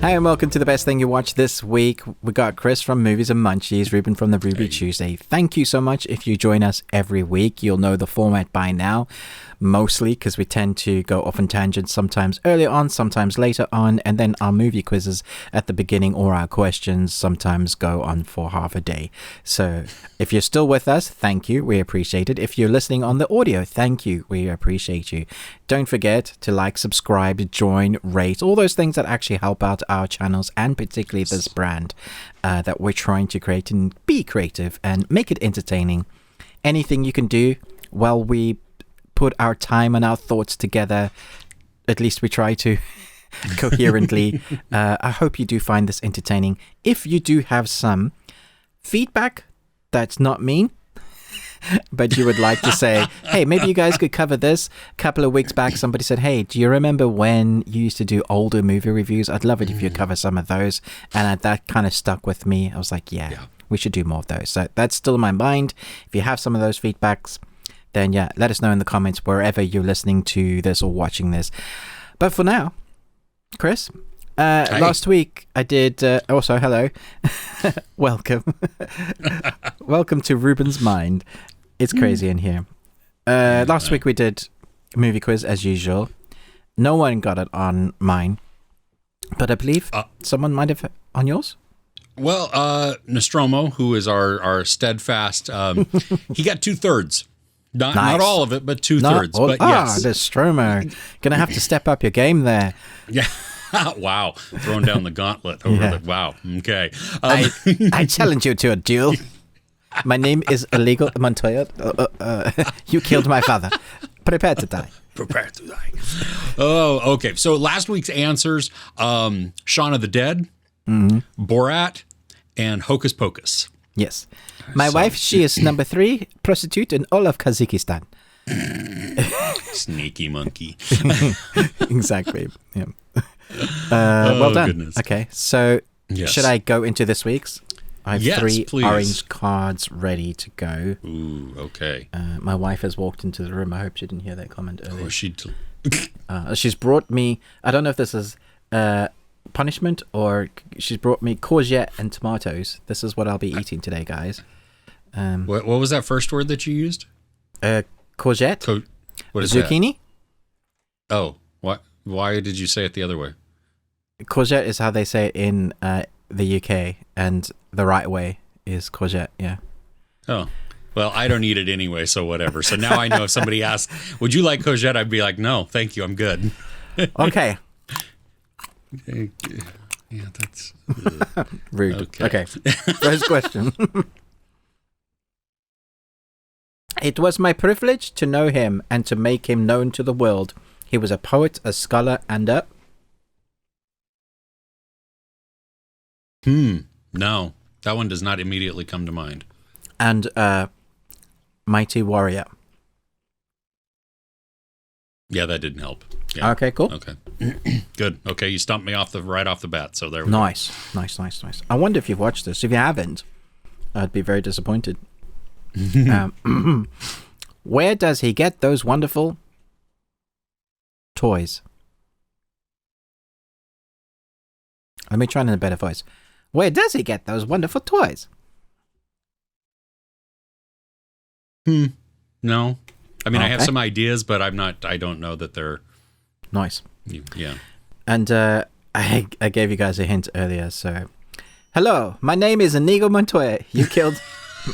Hi and welcome to the best thing you watched this week. We got Chris from Movies and Munchies, Ruben from the Ruby Tuesday. Thank you so much. If you join us every week, you'll know the format by now. Mostly because we tend to go off on tangents, sometimes earlier on, sometimes later on, and then our movie quizzes at the beginning or our questions sometimes go on for half a day. So if you're still with us, thank you. We appreciate it. If you're listening on the audio, thank you. We appreciate you. Don't forget to like, subscribe, join, rate, all those things that actually help out our channels and particularly this brand that we're trying to create, and be creative and make it entertaining. Anything you can do while we put our time and our thoughts together, at least we try to coherently. I hope you do find this entertaining. If you do have some feedback that's not mean, but you would like to say, hey, maybe you guys could cover this. A couple of weeks back, somebody said, hey, do you remember when you used to do older movie reviews? I'd love it if you cover some of those. And that kind of stuck with me. I was like, yeah, we should do more of those. So that's still in my mind. If you have some of those feedbacks, then yeah, let us know in the comments wherever you're listening to this or watching this. But for now, Chris, last week I did, also hello, welcome. Welcome to Ruben's Mind. It's crazy in here. Last week we did a movie quiz as usual. No one got it on mine, but I believe someone might have on yours. Well, Nostromo, who is our steadfast, he got 2/3. Not all of it, but 2/3. But yes. Nostromo. Gonna have to step up your game there. Yeah. Wow. Throwing down the gauntlet over wow. Okay. I challenge you to a duel. My name is Illegal Montoya. You killed my father. Prepare to die. Prepare to die. Oh, okay. So last week's answers, Shaun of the Dead, Borat, and Hocus Pocus. Yes. My wife, she is number 3, prostitute in all of Kazakhstan. Sneaky monkey. Exactly. Yeah. Well done. Goodness. Okay, so should I go into this week's? I have 3 please. orange cards ready to go. Ooh, okay. My wife has walked into the room. I hope she didn't hear that comment earlier. Oh, she's brought me, I don't know if this is punishment or she's brought me courgette and tomatoes. This is what I'll be eating today, guys. What was that first word that you used? Courgette. What is zucchini? That? Oh, what? Why did you say it the other way? Courgette is how they say it in the UK, and the right way is courgette. Yeah. Oh, well, I don't eat it anyway, so whatever. So now I know if somebody asks, "Would you like courgette?" I'd be like, "No, thank you, I'm good." Okay. Yeah, that's rude. Okay. First question. It was my privilege to know him and to make him known to the world. He was a poet, a scholar, and a... No, that one does not immediately come to mind. And a mighty warrior. Yeah, that didn't help. Yeah. Okay, cool. Okay. Good. Okay, you stumped me right off the bat, so there we go. Nice. I wonder if you've watched this. If you haven't, I'd be very disappointed. Where does he get those wonderful toys? Let me try in a better voice. Where does he get those wonderful toys? No. I mean, I have some ideas, but I don't know that they're... Nice. Yeah. And I gave you guys a hint earlier, so... Hello, my name is Inigo Montoya. You killed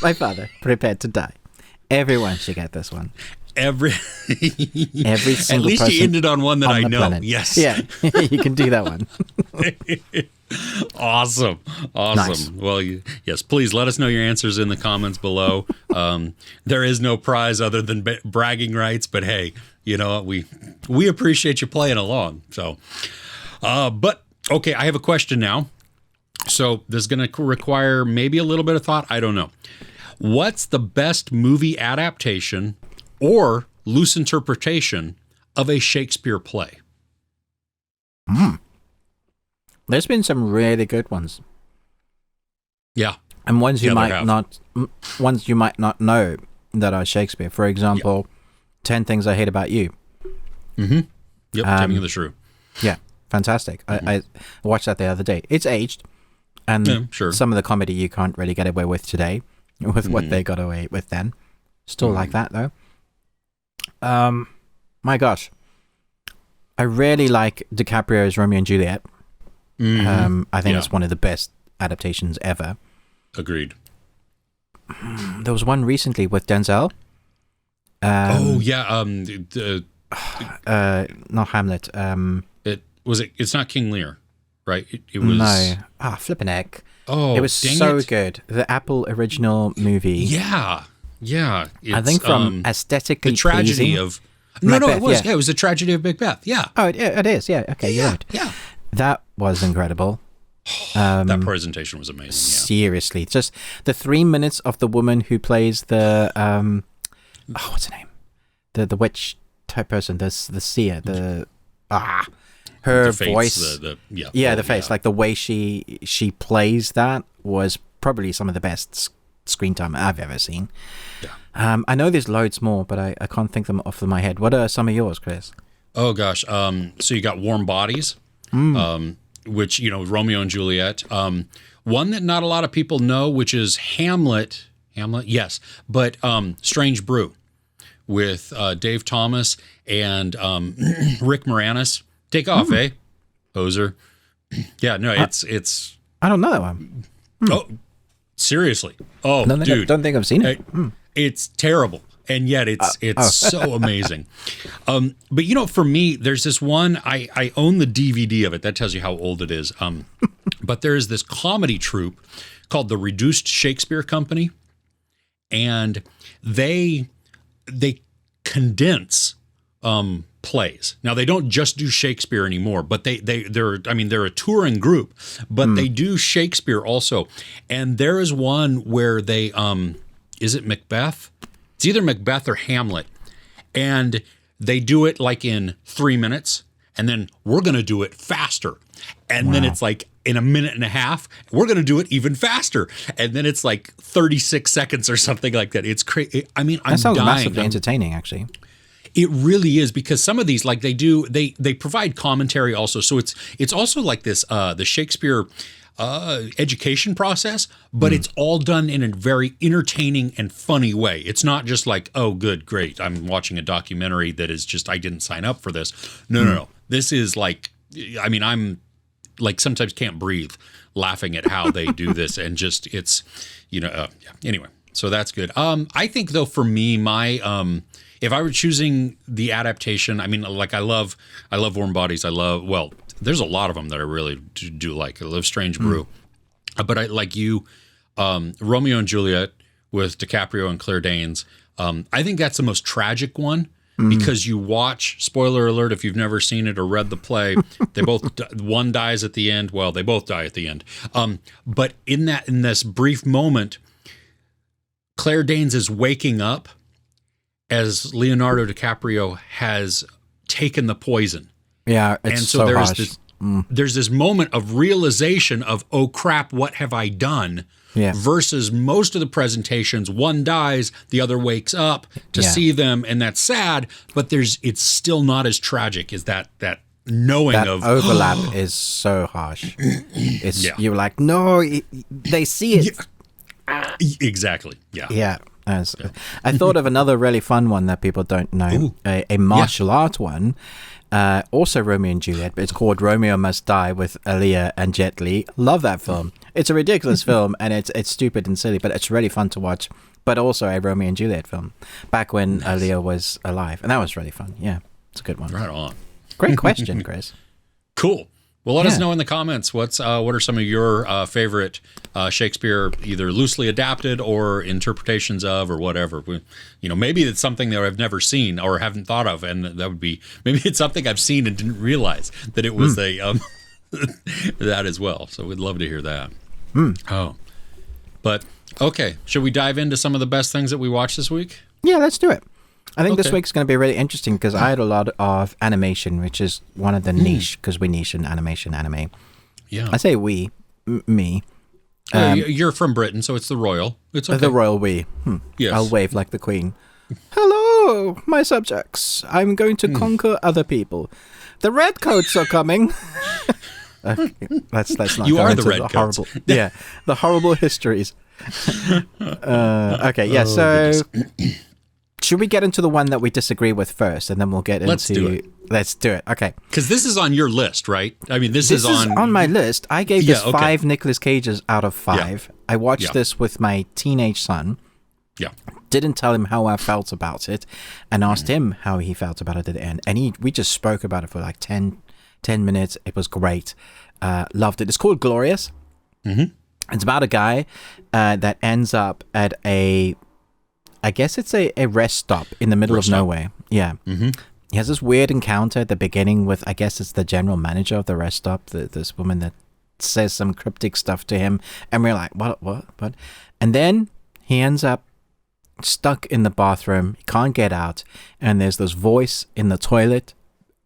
my father. Prepared to die. Everyone should get this one. Every single person. At least you ended on one that I know. Planet. Yes. Yeah, you can do that one. Awesome. Nice. Well, yes, please let us know your answers in the comments below. There is no prize other than bragging rights, but hey, you know, we appreciate you playing along. So, but okay, I have a question now. So this is going to require maybe a little bit of thought. I don't know. What's the best movie adaptation or loose interpretation of a Shakespeare play? There's been some really good ones. Yeah. And ones you might not know that are Shakespeare. For example, 10 Things I Hate About You. Mm-hmm. Yep, Taming of the Shrew. Yeah. fantastic. I watched that the other day. It's aged, and some of the comedy you can't really get away with today with what they got away with then. Still like that though. My gosh, I really like DiCaprio's Romeo and Juliet. I think it's one of the best adaptations ever. Agreed. There was one recently with Denzel. Not Hamlet. It's not King Lear, right? It was flippin' heck. Oh, it was so good. The Apple original movie. Yeah. I think from aesthetically the tragedy pleasing, of Macbeth, it was. Yeah, it was the tragedy of Macbeth. Yeah. Oh, it is. Yeah. Okay, you're right. Yeah. That was incredible. That presentation was amazing. Yeah. Seriously, just the 3 minutes of the woman who plays the what's her name? The witch type person, the seer, her the face, voice, the face, like the way she plays that was probably some of the best screen time I've ever seen. Yeah. I know there's loads more, but I can't think them off of my head. What are some of yours, Chris? Oh gosh, so you got Warm Bodies, which Romeo and Juliet. One that not a lot of people know, which is Hamlet. Yes, but Strange Brew with Dave Thomas and Rick Moranis. Take off, poser. Yeah, no, it's. I don't know that one. Oh, seriously. Oh, dude, don't think I've seen it. It's terrible, and yet it's so amazing. But for me, there's this one. I own the DVD of it. That tells you how old it is. But there is this comedy troupe called the Reduced Shakespeare Company, and they condense plays. Now they don't just do Shakespeare anymore, but they're a touring group, but they do Shakespeare also. And there is one where they is it Macbeth? It's either Macbeth or Hamlet, and they do it like in 3 minutes, and then we're going to do it faster, and then it's like in a minute and a half, we're going to do it even faster, and then it's like 36 seconds or something like that. It's crazy. I mean, I'm sounds dying. Massively entertaining, actually. It really is, because some of these, like they provide commentary also. So it's also like this the Shakespeare education process, but it's all done in a very entertaining and funny way. It's not just like, oh, good, great, I'm watching a documentary that is just, I didn't sign up for this. No. This is like, I mean, I'm like sometimes can't breathe laughing at how they do this, and just it's anyway. So that's good. I think though, for me, my if I were choosing the adaptation, I mean, like I love Warm Bodies. There's a lot of them that I really do like. I love Strange Brew, but I like you, Romeo and Juliet with DiCaprio and Claire Danes. I think that's the most tragic one, because you watch. Spoiler alert: if you've never seen it or read the play, they both one dies at the end. Well, they both die at the end. But in this brief moment, Claire Danes is waking up as Leonardo DiCaprio has taken the poison. Yeah, it's and so so there's harsh. There's this moment of realization of, oh crap, what have I done? Yeah. Versus most of the presentations, one dies, the other wakes up to see them, and that's sad, but it's still not as tragic as that knowing that of overlap is so harsh. You're like, no, they see it. Yeah. Exactly. Yeah. Yeah. I thought of another really fun one that people don't know, a martial art one, also Romeo and Juliet, but it's called Romeo Must Die with Aaliyah and Jet Li. Love that film. It's a ridiculous film, and it's stupid and silly, but it's really fun to watch. But also a Romeo and Juliet film, back when Aaliyah was alive, and that was really fun. Yeah, it's a good one. Right on. Great question, Chris. Cool. Well, let us know in the comments what are some of your favorite Shakespeare, either loosely adapted or interpretations of, or whatever. Maybe it's something that I've never seen or haven't thought of, and that would be, maybe it's something I've seen and didn't realize that it was that as well. So we'd love to hear that. Oh, but okay, should we dive into some of the best things that we watched this week? Yeah, let's do it. I think this week's going to be really interesting because I had a lot of animation, which is one of the niche, because we niche in animation, anime. Yeah. I say we, me. You're from Britain, so it's the royal. It's okay. The royal we. Yes. I'll wave like the queen. Hello, my subjects. I'm going to conquer other people. The redcoats are coming. Okay, let's not. You go are into the redcoats. The horrible histories. Okay, yeah. So, should we get into the one that we disagree with first, and then we'll get into? Let's do it. Okay. Because this is on your list, right? I mean, this is on my list. I gave this 5 Nicolas Cages out of 5. Yeah. I watched this with my teenage son. Yeah. Didn't tell him how I felt about it, and asked him how he felt about it at the end. And we just spoke about it for like 10 minutes. It was great. Loved it. It's called Glorious. Mm-hmm. It's about a guy that ends up at I guess it's a rest stop in the middle of nowhere. Yeah. Mm-hmm. He has this weird encounter at the beginning with, I guess it's the general manager of the rest stop, this woman that says some cryptic stuff to him. And we're like, what? And then he ends up stuck in the bathroom. He can't get out. And there's this voice in the toilet,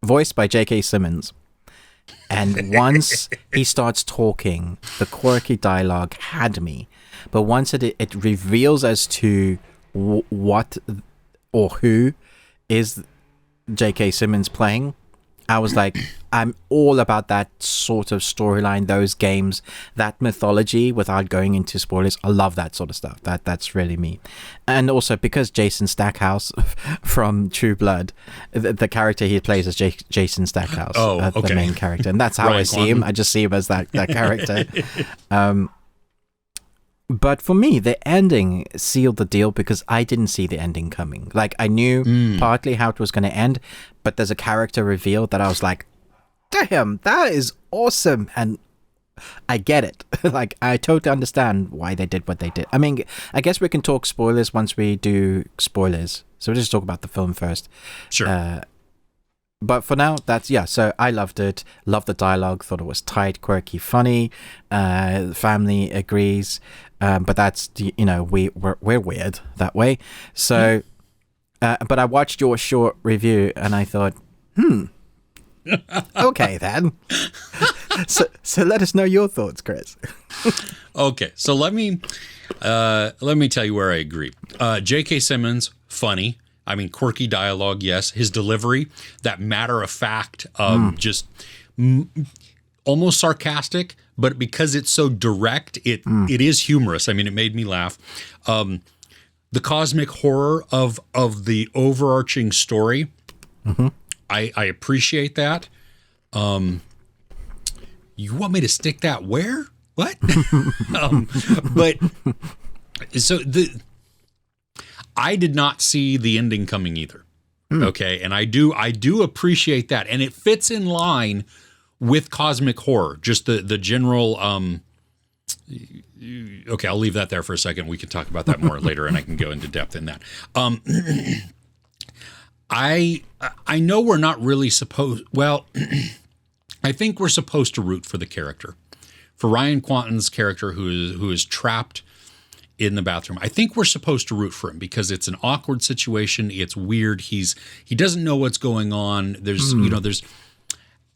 voiced by J.K. Simmons. And once he starts talking, the quirky dialogue had me. But once it reveals as to what or who is J.K. Simmons playing, I was like, I'm all about that sort of storyline, those games, that mythology, without going into spoilers. I love that sort of stuff. That's really me. And also because Jason Stackhouse from True Blood, the character he plays is Jason Stackhouse, the main character. And that's how I see him. I just see him as that character. But for me, the ending sealed the deal because I didn't see the ending coming. Like, I knew partly how it was going to end, but there's a character reveal that I was like, damn, that is awesome. And I get it. Like, I totally understand why they did what they did. I mean, I guess we can talk spoilers once we do spoilers. So we'll just talk about the film first. Sure. But for now, so I loved it. Loved the dialogue. Thought it was tight, quirky, funny. Family agrees. But that's, we're weird that way. So, but I watched your short review and I thought, okay then. So let us know your thoughts, Chris. Okay, so let me tell you where I agree. J.K. Simmons, funny. I mean, quirky dialogue, yes. His delivery, that matter of fact, just almost sarcastic, but because it's so direct, it is humorous. I mean, it made me laugh. The cosmic horror of the overarching story, I appreciate that. You want me to stick that where? What? But so I did not see the ending coming either. Okay. And I do appreciate that. And it fits in line with cosmic horror, just the general, okay, I'll leave that there for a second. We can talk about that more later and I can go into depth in that. I know we're not really I think we're supposed to root for the character, for Ryan Quanten's character who is trapped in the bathroom. I think we're supposed to root for him because it's an awkward situation. It's weird. He doesn't know what's going on. There's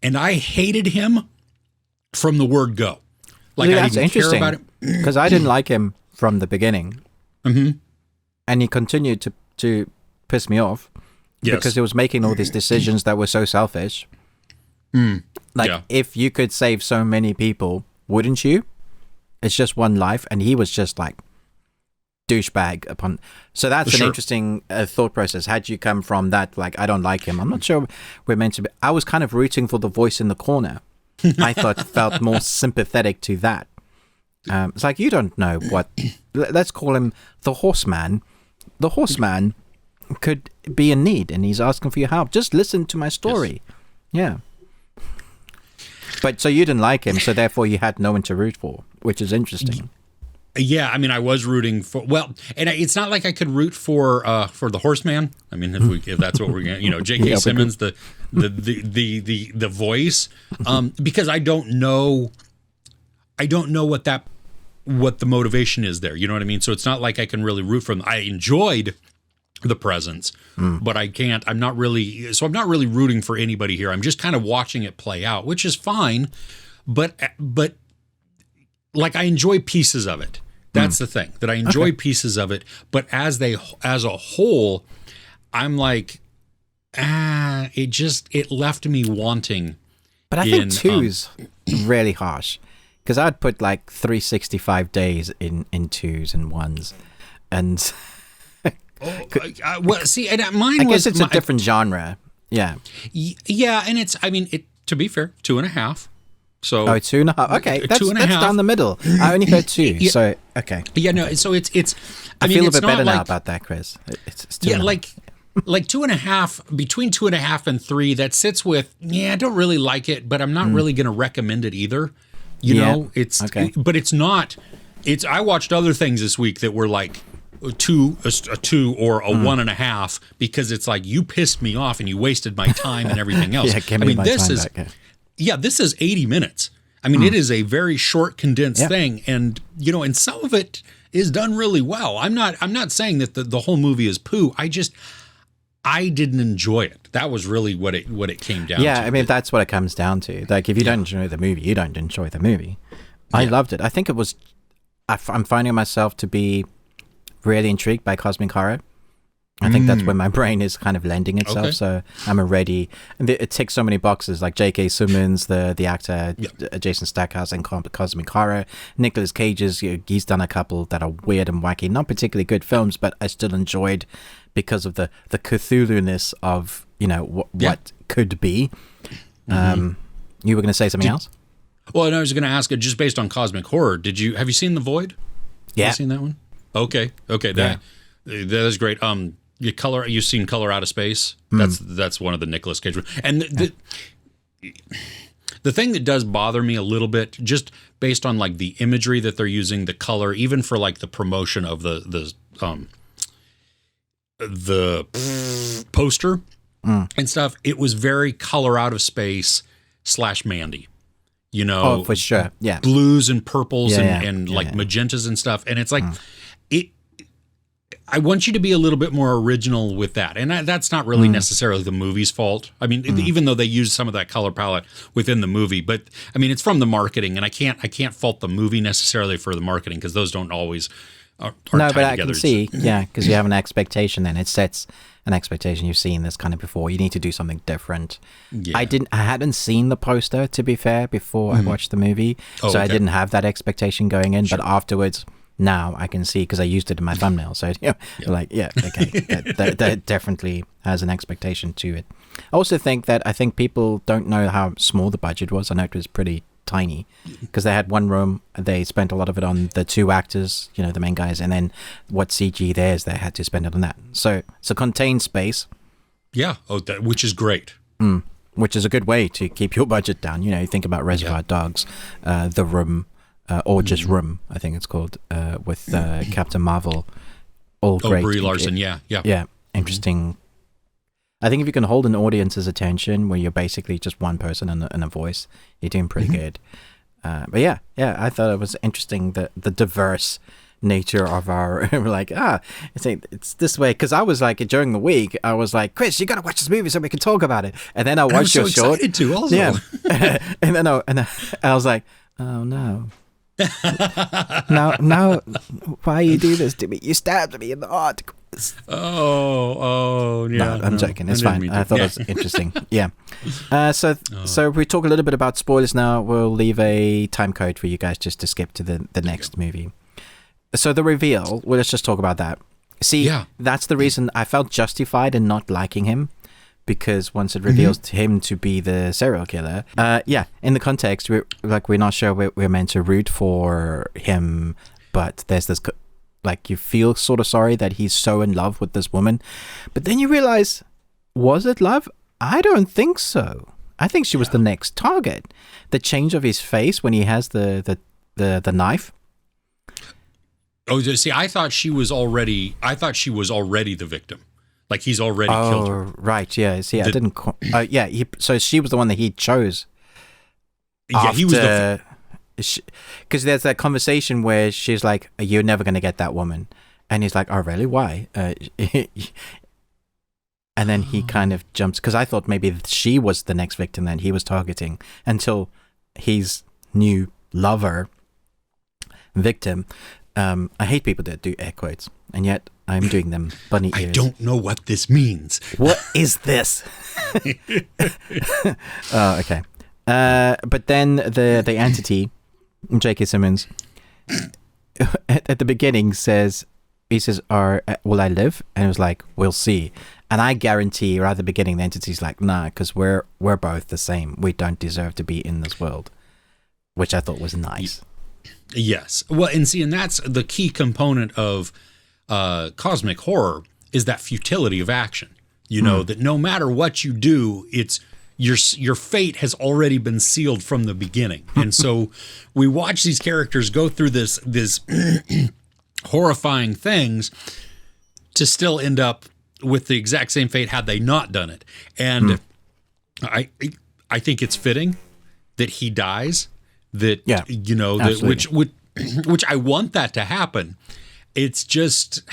and I hated him from the word go. Like, I didn't care about it because I didn't like him from the beginning, and he continued to piss me off because he was making all these decisions that were so selfish. If you could save so many people, wouldn't you? It's just one life, and he was just like douchebag upon. So that's an interesting thought process. Had you come from that, like, I don't like him, I'm not sure we're meant to be. I was kind of rooting for the voice in the corner. I felt more sympathetic to that. It's like, you don't know what, let's call him the horseman. The horseman could be in need and he's asking for your help. Just listen to my story. Yes. Yeah. But so you didn't like him, so therefore you had no one to root for, which is interesting. Yeah, I mean, I was rooting for, and it's not like I could root for the horseman. I mean, if that's what we're gonna, J.K. Simmons, the voice, because I don't know what the motivation is there. You know what I mean? So it's not like I can really root for him. I enjoyed the presence, but I'm not really rooting for anybody here. I'm just kind of watching it play out, which is fine, but like, I enjoy pieces of it. That's the thing, that I enjoy pieces of it. But as a whole, I'm like, it left me wanting. But I think two's really harsh, because I'd put like 365 days in twos and ones, and well, see, and mine I guess it's a different genre. Yeah, yeah, and it's. I mean, to be fair, 2.5. So 2.5. Okay, that's down the middle. I only heard 2. Yeah, so okay. Yeah, no. So it's. I mean, feel a it's bit better like, now about that, Chris. It's 2.5. Yeah, like 2.5, between 2.5 and 3. That sits with. Yeah, I don't really like it, but I'm not really going to recommend it either. You know, it's okay. But it's not. It's. I watched other things this week that were like a 2 or a 1.5, because it's like, you pissed me off and you wasted my time and everything else. Give me my time back. Yeah, this is 80 minutes. I mean, it is a very short, condensed thing, and and some of it is done really well. I'm not saying that the whole movie is poo. I didn't enjoy it. That was really what it came down to. Yeah, I mean, that's what it comes down to. Like, if you don't enjoy the movie, you don't enjoy the movie. I loved it. I think it was. I'm finding myself to be really intrigued by cosmic horror. I think that's where my brain is kind of lending itself. Okay. So I'm already, and it ticks so many boxes, like J.K. Simmons, the actor, Jason Stackhouse, and cosmic horror. Nicolas Cage's, he's done a couple that are weird and wacky, not particularly good films, but I still enjoyed because of the Cthulhu-ness of what could be. You were going to say something else? Well, I was going to ask, just based on cosmic horror, have you seen The Void? Yeah, have you seen that one? Okay, that is great. You've seen Color Out of Space? That's one of the Nicolas Cage ones. And the thing that does bother me a little bit, just based on like the imagery that they're using, the color, even for like the promotion of the poster and stuff, it was very Color Out of Space / Mandy. Oh, for sure. Yeah, blues and purples and magentas and stuff, and it's like I want you to be a little bit more original with that. And that's not really necessarily the movie's fault. I mean, even though they use some of that color palette within the movie, but I mean, it's from the marketing, and I can't fault the movie necessarily for the marketing, because those don't always are no, tied but I together. can see, because you have an expectation, then it sets an expectation. You've seen this kind of before. You need to do something different. Yeah. I hadn't seen the poster, to be fair, before I watched the movie. So I didn't have that expectation going in, but afterwards, now I can see, because I used it in my thumbnail. So that definitely has an expectation to it. I also think people don't know how small the budget was. I know it was pretty tiny, because they had one room. They spent a lot of it on the 2 actors, the main guys, and then what CG there is, they had to spend it on that. So it's a contained space. Yeah, which is great. Which is a good way to keep your budget down. You think about Reservoir Dogs, The Room, or just Room, I think it's called, with Captain Marvel. All great. Brie Larson, yeah. Interesting. I think if you can hold an audience's attention where you're basically just one person and a voice, you're doing pretty good. But yeah, I thought it was interesting, the diverse nature of our it's this way, because I was like, during the week I was like, Chris, you gotta watch this movie so we can talk about it, and then I watched your short. Excited to also. and then I was like, oh no. No, why you do this to me? You stabbed me in the heart. Oh, yeah. No, I'm joking. It's fine. I thought it was interesting. Yeah. So we talk a little bit about spoilers now. We'll leave a time code for you guys just to skip to the next movie. So the reveal, let's just talk about that. See, that's the reason I felt justified in not liking him, because once it reveals him to be the serial killer, in the context, we're not sure we're meant to root for him, but there's this, you feel sort of sorry that he's so in love with this woman, but then you realize, was it love? I don't think so. I think she was the next target. The change of his face when he has the knife. Oh, see, I thought she was already the victim. Like, he's already killed her. Oh, right, yeah. See, I didn't... so she was the one that he chose. Yeah, he was the... Because there's that conversation where she's like, you're never going to get that woman. And he's like, oh, really? Why? And then he kind of jumps... Because I thought maybe she was the next victim that he was targeting, until his new lover, victim... I hate people that do air quotes, and yet I'm doing them bunny ears. I don't know what this means. What is this? Oh, okay. But then the entity, J.K. Simmons, at the beginning says, will I live? And it was like, we'll see. And I guarantee right at the beginning, the entity's like, nah, because we're both the same. We don't deserve to be in this world, which I thought was nice. Yes. Well, and that's the key component of cosmic horror is that futility of action. You know, that no matter what you do, it's your fate has already been sealed from the beginning. And so we watch these characters go through this horrifying things to still end up with the exact same fate had they not done it. And I think it's fitting that he dies, that, you know, that, which I want that to happen. It's just,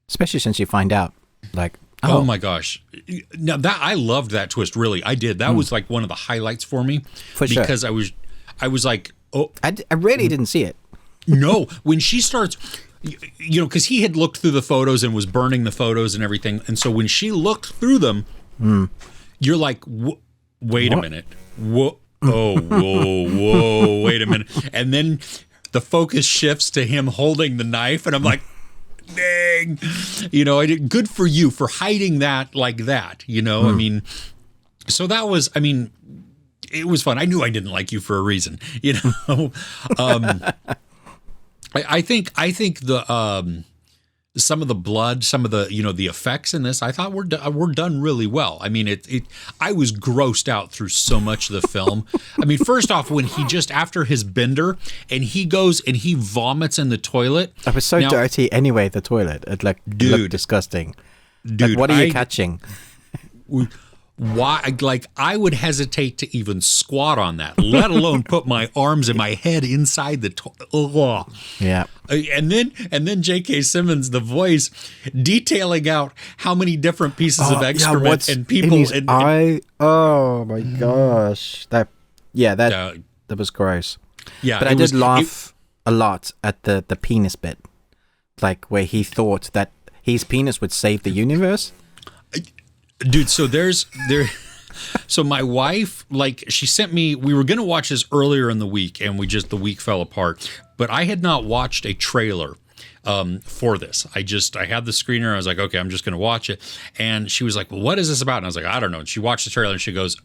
especially since you find out, like, oh my gosh. Now that I loved that twist. Really. I did. That was like one of the highlights for me because I was like, oh, I really didn't see it. No, when she starts, you know, because he had looked through the photos and was burning the photos and everything. And so when she looked through them, you're like, wait a minute. Whoa, whoa, wait a minute. And then the focus shifts to him holding the knife. And I'm like, dang, you know, good for you for hiding that like that. You know, I mean, so that was, I mean, it was fun. I knew I didn't like you for a reason, you know. I think the some of the blood, some of the, you know, the effects in this, I thought were done really well. I mean, I was grossed out through so much of the film. I mean, first off, when he just after his bender and he goes and he vomits in the toilet. It was so dirty anyway. The toilet, it looked disgusting. Dude, like, what are you catching? Why? Like, I would hesitate to even squat on that, let alone put my arms and my head inside the toilet. Yeah. And then J.K. Simmons, the voice, detailing out how many different pieces of excrement and people. In his eye. Oh my gosh. That was gross. Yeah. But I did laugh a lot at the penis bit, like where he thought that his penis would save the universe. Dude, so so my wife, like, she sent me, we were going to watch this earlier in the week and the week fell apart, but I had not watched a trailer for this. I had the screener. I was like, okay, I'm just going to watch it. And she was like, well, what is this about? And I was like, I don't know. And she watched the trailer and she goes,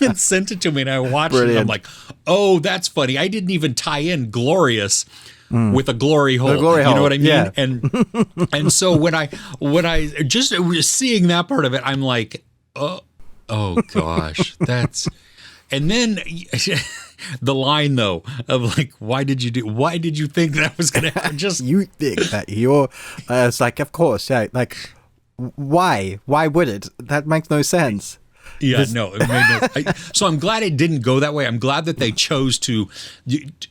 and sent it to me and I watched it. And I'm like, oh, that's funny. I didn't even tie in Glorious with a glory hole. You know what I mean? Yeah. And so when I just seeing that part of it, I'm like, oh gosh, that's. And then the line though of like, why did you think that was going to happen? Just you think that it's like, of course, yeah. Like, why would it? That makes no sense. Yeah, no. It made no so I'm glad it didn't go that way. I'm glad that they chose to,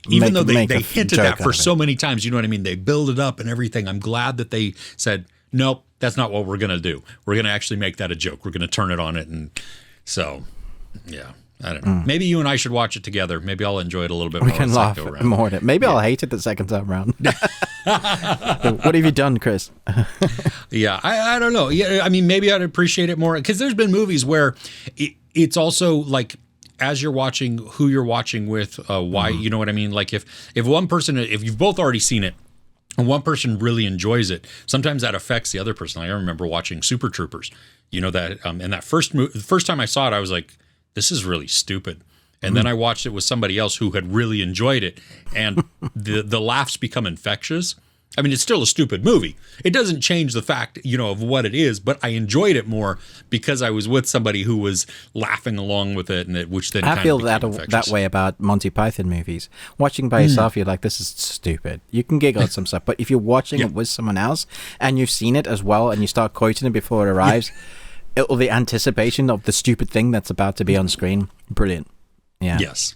even though they hinted that for so many times, you know what I mean? They build it up and everything. I'm glad that they said, nope, that's not what we're going to do. We're going to actually make that a joke. We're going to turn it on it. And so, yeah, I don't know. Maybe you and I should watch it together. Maybe I'll enjoy it a little bit more. We can laugh more at it. Maybe I'll hate it the second time around. What have you done, Chris? Yeah, I don't know. Yeah, I mean, maybe I'd appreciate it more because there's been movies where it's also like as you're watching, who you're watching with, why, you know what I mean? Like if one person, if you've both already seen it and one person really enjoys it, sometimes that affects the other person. Like I remember watching Super Troopers, you know, that, and that the first time I saw it, I was like, this is really stupid. And then I watched it with somebody else who had really enjoyed it, and the laughs become infectious. I mean, it's still a stupid movie. It doesn't change the fact, you know, of what it is, but I enjoyed it more because I was with somebody who was laughing along with it, and which then I feel that way about Monty Python movies. Watching by yourself, you're like, this is stupid. You can giggle at some stuff, but if you're watching it with someone else and you've seen it as well, and you start quoting it before it arrives, the anticipation of the stupid thing that's about to be on screen, brilliant. Yeah. Yes.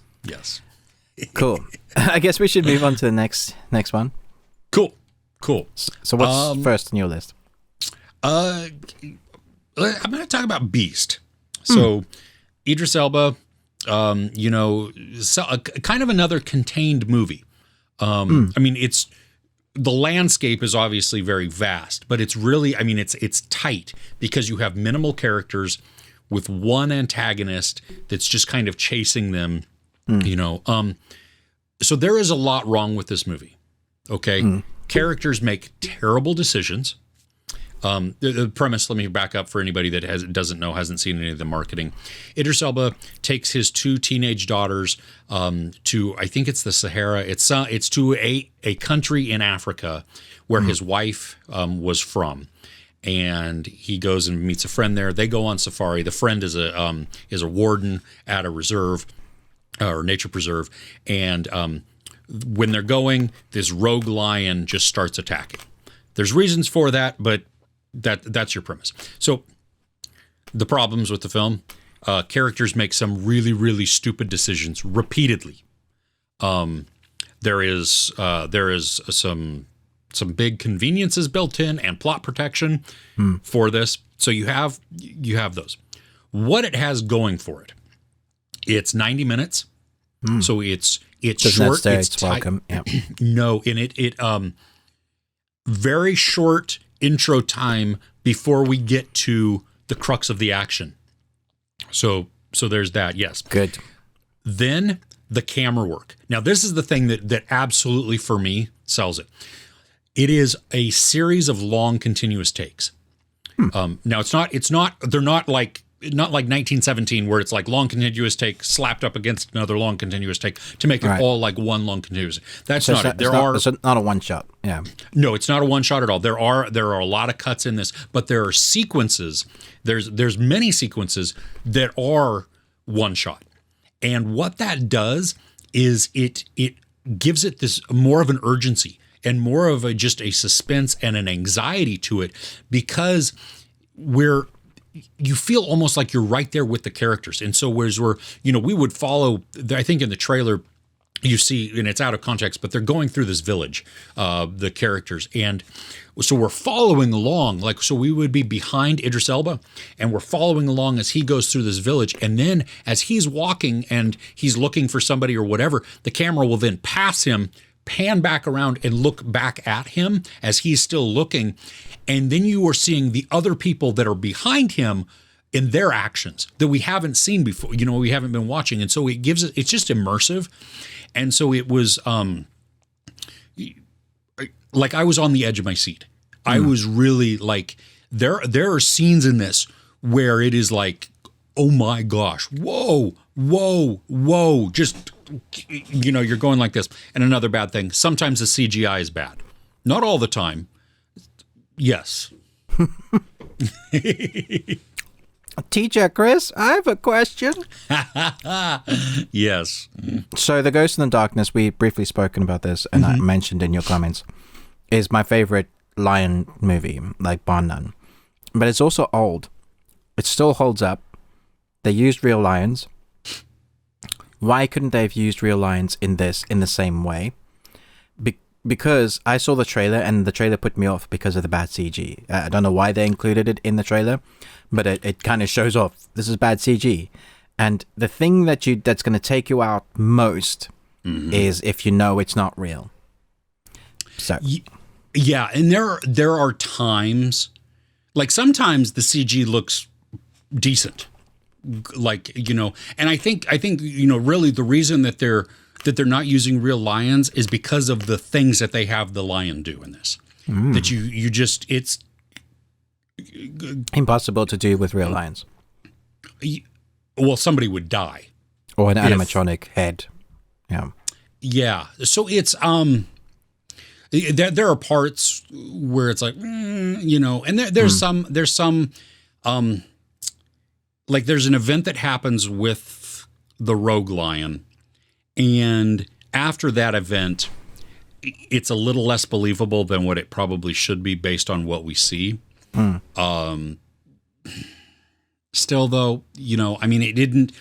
Cool. I guess we should move on to the next one. Cool. So what's first on your list? I'm going to talk about Beast. So Idris Elba, you know, kind of another contained movie. I mean, it's the landscape is obviously very vast, but it's really, I mean, it's tight because you have minimal characters with one antagonist that's just kind of chasing them, you know. So there is a lot wrong with this movie. Okay. Characters make terrible decisions. The premise, let me back up for anybody that doesn't know, hasn't seen any of the marketing. Idris Elba takes his 2 teenage daughters to, I think it's the Sahara. It's to a country in Africa where his wife was from. And he goes and meets a friend there. They go on safari. The friend is a warden at a reserve or nature preserve. And when they're going, this rogue lion just starts attacking. There's reasons for that, but that's your premise. So the problems with the film, characters make some really, really stupid decisions repeatedly. There is some big conveniences built in and plot protection for this. So you have those. What it has going for it, it's 90 minutes. So it's short. It's welcome. Yeah. No, and it very short intro time before we get to the crux of the action. So there's that. Yes. Good. Then the camera work. Now this is the thing that absolutely for me sells it. It is a series of long continuous takes. Now they're not like 1917 where it's like long continuous take slapped up against another long continuous take to make it all like one long continuous. That's not it. It's not a one shot. Yeah. No, it's not a one shot at all. There are a lot of cuts in this, but there are sequences. There's many sequences that are one shot. And what that does is it gives it this more of an urgency and more of just a suspense and an anxiety to it, because you feel almost like you're right there with the characters. And so we would follow, I think in the trailer you see, and it's out of context, but they're going through this village, the characters. And so we're following along, so we would be behind Idris Elba and we're following along as he goes through this village. And then as he's walking and he's looking for somebody or whatever, the camera will then pass him, pan back around and look back at him as he's still looking. And then you are seeing the other people that are behind him in their actions that we haven't seen before, we haven't been watching. And so it's just immersive. And so it was like I was on the edge of my seat. I was really like, there are scenes in this where it is like, oh my gosh, whoa, just, you're going like this. And another bad thing, sometimes the CGI is bad. Not all the time. Yes. Teacher Chris, I have a question. Yes. So The Ghost in the Darkness, we briefly spoken about this, and I mentioned in your comments, is my favorite lion movie, like bar none. But it's also old. It still holds up. They used real lions. Why couldn't they have used real lions in this in the same way? Because I saw the trailer, and the trailer put me off because of the bad CG. I don't know why they included it in the trailer, but it kind of shows off, this is bad CG. And the thing that's going to take you out most is if you know it's not real. So yeah, and there are times, like sometimes the CG looks decent, and I think really the reason that they're not using real lions is because of the things that they have the lion do in this. That you just, it's impossible to do with real lions. Well, somebody would die. Or an animatronic head. Yeah. Yeah. So it's, there are parts where it's like, and there's some, like there's an event that happens with the rogue lion. And after that event, it's a little less believable than what it probably should be based on what we see. Still, though, it didn't,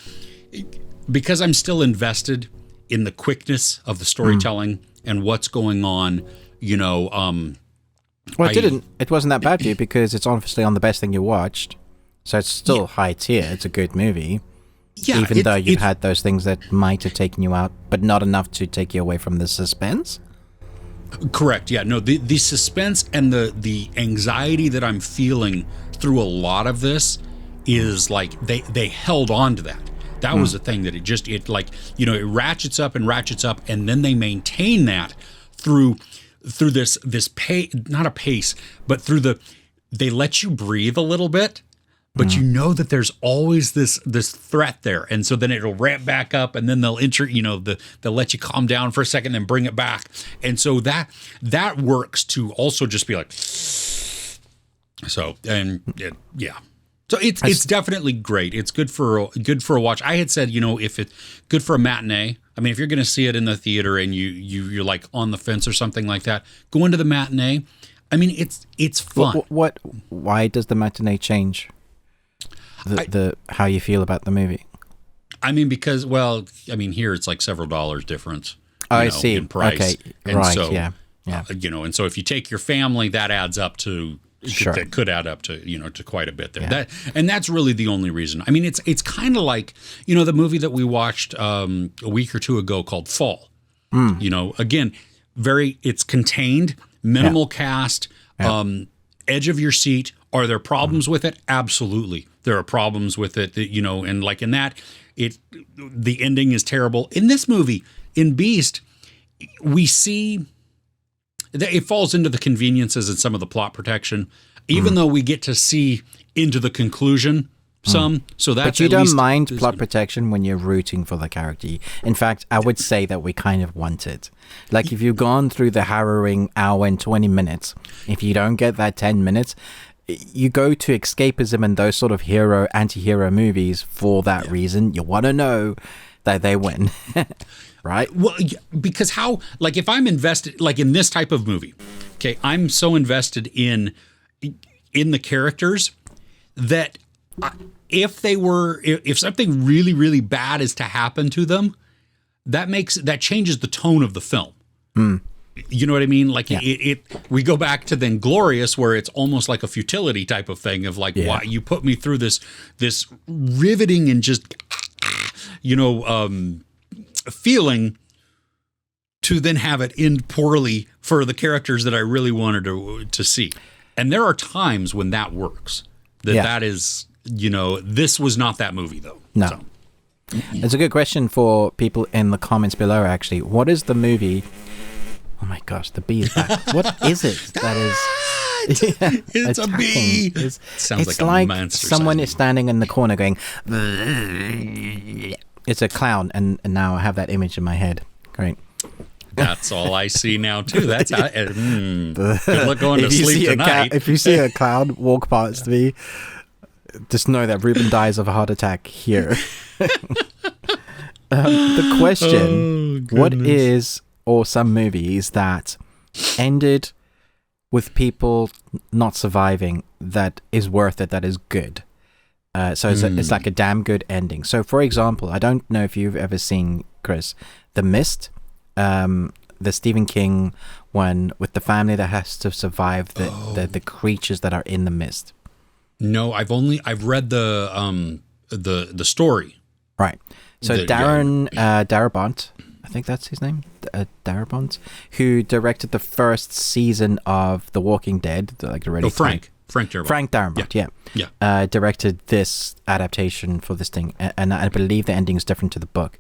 because I'm still invested in the quickness of the storytelling and what's going on, Well, it wasn't that bad for you because it's obviously on the best thing you watched. So it's still high tier. It's a good movie. Yeah, even though you've had those things that might have taken you out, but not enough to take you away from the suspense. Correct. Yeah. No, the suspense and the anxiety that I'm feeling through a lot of this is like they held on to that. That was the thing that it like, you know, it ratchets up, and then they maintain that through this not a pace, but they let you breathe a little bit, but you know that there's always this threat there, and so then it'll ramp back up, and then they'll they'll let you calm down for a second, then bring it back, and so that works to also just be like, so yeah. So it's definitely great. It's good for a watch. I had said, you know, if it's good for a matinee. I mean, if you're going to see it in the theater and you're like on the fence or something like that, go into the matinee. I mean, it's fun. Why does the matinee change the how you feel about the movie? I mean, because here it's like several dollars difference. I see. In price. Okay, and right. So, yeah. You know, and so if you take your family, that adds up to. Sure. That could add up to, you know, to quite a bit there. Yeah. That's really the only reason. I mean, it's kind of like, you know, the movie that we watched a week or two ago called Fall. You know, again, it's contained, minimal cast, edge of your seat. Are there problems with it? Absolutely, there are problems with it. That, you know, and like in that, the ending is terrible. In this movie, in Beast, we see. It falls into the conveniences and some of the plot protection, even though we get to see into the conclusion some. So that's. But you don't mind plot protection when you're rooting for the character. In fact, I would say that we kind of want it. Like if you've gone through the harrowing hour and 20 minutes, if you don't get that 10 minutes, you go to escapism and those sort of anti-hero movies for that reason. You want to know that they win. Right? Well, because if I'm invested, like in this type of movie, okay, I'm so invested in the characters that if something really, really bad is to happen to them, that changes the tone of the film. You know what I mean? Like we go back to then Glorious, where it's almost like a futility type of thing of like, why you put me through this riveting and just, you know, feeling to then have it end poorly for the characters that I really wanted to see. And there are times when that works. That is, you know, this was not that movie though. No. So. It's a good question for people in the comments below, actually. What is the movie? Oh my gosh, the bee is back. What is it that is... It's a bee. Sounds like monster. Someone is standing in the corner going... It's a clown, and now I have that image in my head. Great. That's all I see now too. That's how. Good luck going to sleep tonight. If you see a clown walk past me, just know that Ruben dies of a heart attack here. The question: what is or some movies that ended with people not surviving that is worth it? That is good. So it's like a damn good ending. So, for example, I don't know if you've ever seen, Chris, The Mist, the Stephen King one with the family that has to survive the creatures that are in the mist. No, I've read the story. Right. So Darren Darabont, I think that's his name, Darabont, who directed the first season of The Walking Dead, like the Frank Darabont. Frank Darabont, yeah. Directed this adaptation for this thing, and I believe the ending is different to the book.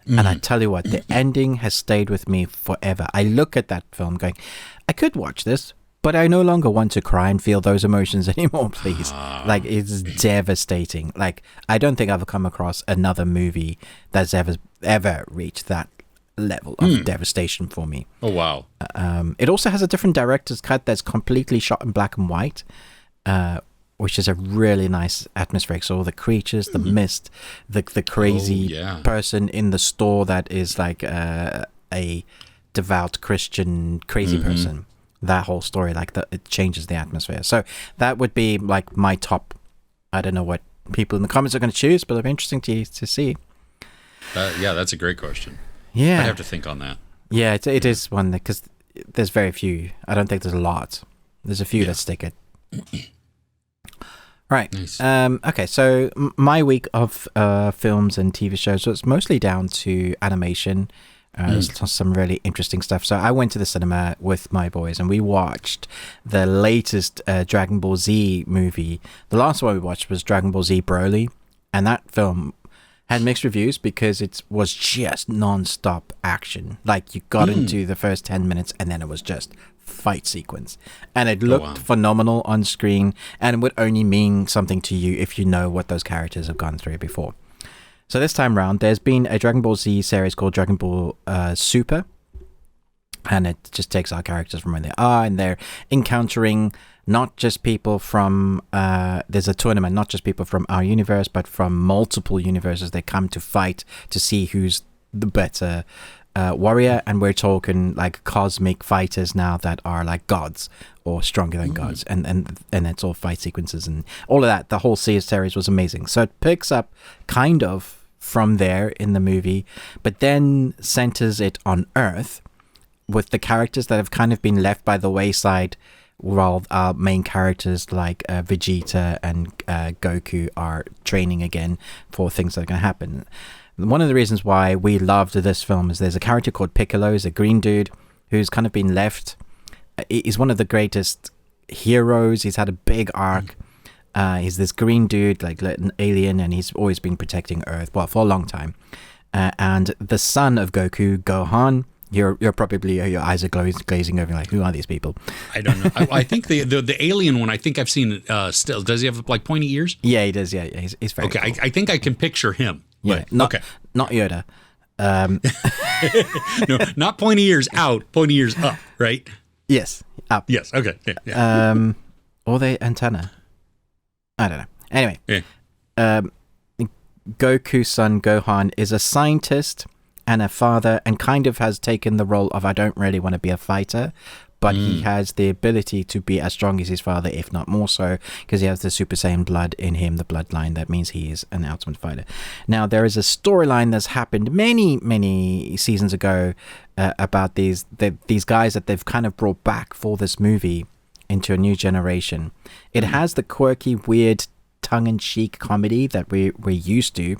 And I tell you what, the ending has stayed with me forever. I look at that film going, I could watch this, but I no longer want to cry and feel those emotions anymore, please. Like, it's devastating. Like, I don't think I've come across another movie that's ever reached that level of devastation for me. Oh, wow. It also has a different director's cut that's completely shot in black and white, which is a really nice atmospheric. So all the creatures, the mist, the crazy person in the store that is like a devout Christian crazy person. That whole story, like that, it changes the atmosphere. So that would be like my top. I don't know what people in the comments are going to choose, but it'll be interesting to see. That's a great question. Yeah, I'd have to think on that. Yeah, it is one because there's very few. I don't think there's a lot. There's a few that stick it. Right. Nice. Okay, so my week of films and TV shows, so it's mostly down to animation. There's some really interesting stuff. So I went to the cinema with my boys and we watched the latest Dragon Ball Z movie. The last one we watched was Dragon Ball Z Broly, and that film had mixed reviews because it was just non-stop action. Like, you got into the first 10 minutes and then it was just fight sequence. And it looked phenomenal on screen, and it would only mean something to you if you know what those characters have gone through before. So this time round, there's been a Dragon Ball Z series called Dragon Ball Super, and it just takes our characters from where they are, and they're encountering not just people from, there's a tournament, not just people from our universe, but from multiple universes. They come to fight to see who's the better warrior, and we're talking like cosmic fighters now that are like gods or stronger than gods, and it's all fight sequences and all of that. The whole series was amazing. So it picks up kind of from there in the movie, but then centers it on Earth with the characters that have kind of been left by the wayside, while our main characters like Vegeta and Goku are training again for things that are going to happen. One of the reasons why we loved this film is there's a character called Piccolo. He's a green dude who's kind of been left. He's one of the greatest heroes. He's had a big arc. He's this green dude, like an alien, and he's always been protecting Earth, well, for a long time. And the son of Goku, Gohan, you're probably, your eyes are glazing over, like, who are these people? I don't know. I think the alien one, I think I've seen still. Does he have like pointy ears? Yeah, he does. Yeah, he's very okay. cool. I think I can picture him. Yeah, not Yoda. No, not pointy ears out, pointy ears up, right? Yes, up. Yes, okay. Yeah. Or the antenna. I don't know. Anyway, Goku's son Gohan is a scientist and a father, and kind of has taken the role of, I don't really want to be a fighter, but he has the ability to be as strong as his father, if not more so, because he has the Super Saiyan blood in him, the bloodline. That means he is an ultimate fighter. Now, there is a storyline that's happened many seasons ago about these guys that they've kind of brought back for this movie into a new generation. It has the quirky, weird, tongue-in-cheek comedy that we're used to,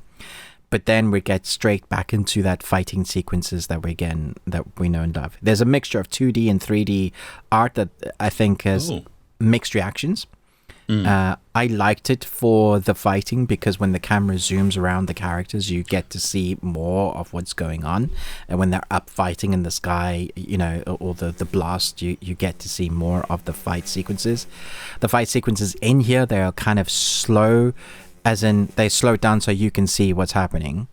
but then we get straight back into that fighting sequences that we know and love. There's a mixture of 2D and 3D art that I think has mixed reactions. I liked it for the fighting, because when the camera zooms around the characters, you get to see more of what's going on. And when they're up fighting in the sky, you know, or the blast, you get to see more of the fight sequences. The fight sequences in here, they are kind of slow, as in they slow down so you can see what's happening.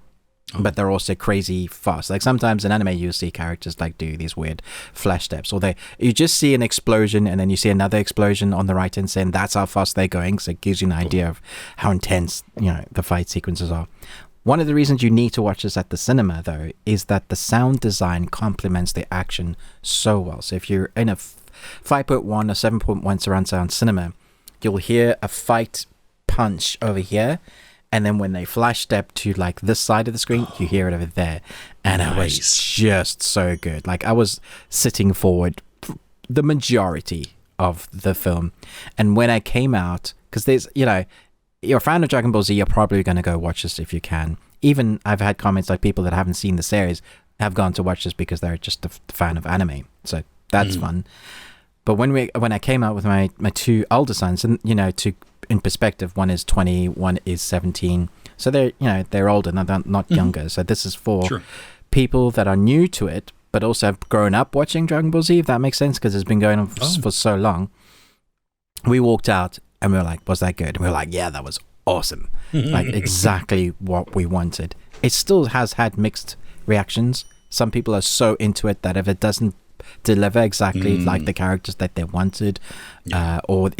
But they're also crazy fast. Like sometimes in anime, you'll see characters like do these weird flash steps, or you just see an explosion and then you see another explosion on the right hand side, and that's how fast they're going. So it gives you an idea of how intense, you know, the fight sequences are. One of the reasons you need to watch this at the cinema, though, is that the sound design complements the action so well. So if you're in a 5.1 or 7.1 surround sound cinema, you'll hear a fight punch over here, and then when they flash step to like this side of the screen, you hear it over there. And it was just so good. Like, I was sitting forward the majority of the film. And when I came out, because there's, you know, you're a fan of Dragon Ball Z, you're probably going to go watch this if you can. Even I've had comments like people that haven't seen the series have gone to watch this because they're just a fan of anime. So that's fun. But when I came out with my two older sons, and, you know, in perspective, one is 20, one is 17. So they're older, not younger. So this is for people that are new to it, but also have grown up watching Dragon Ball Z, if that makes sense, because it's been going on for so long. We walked out and we were like, was that good? And we were like, yeah, that was awesome. Like exactly what we wanted. It still has had mixed reactions. Some people are so into it that if it doesn't deliver exactly like the characters that they wanted, or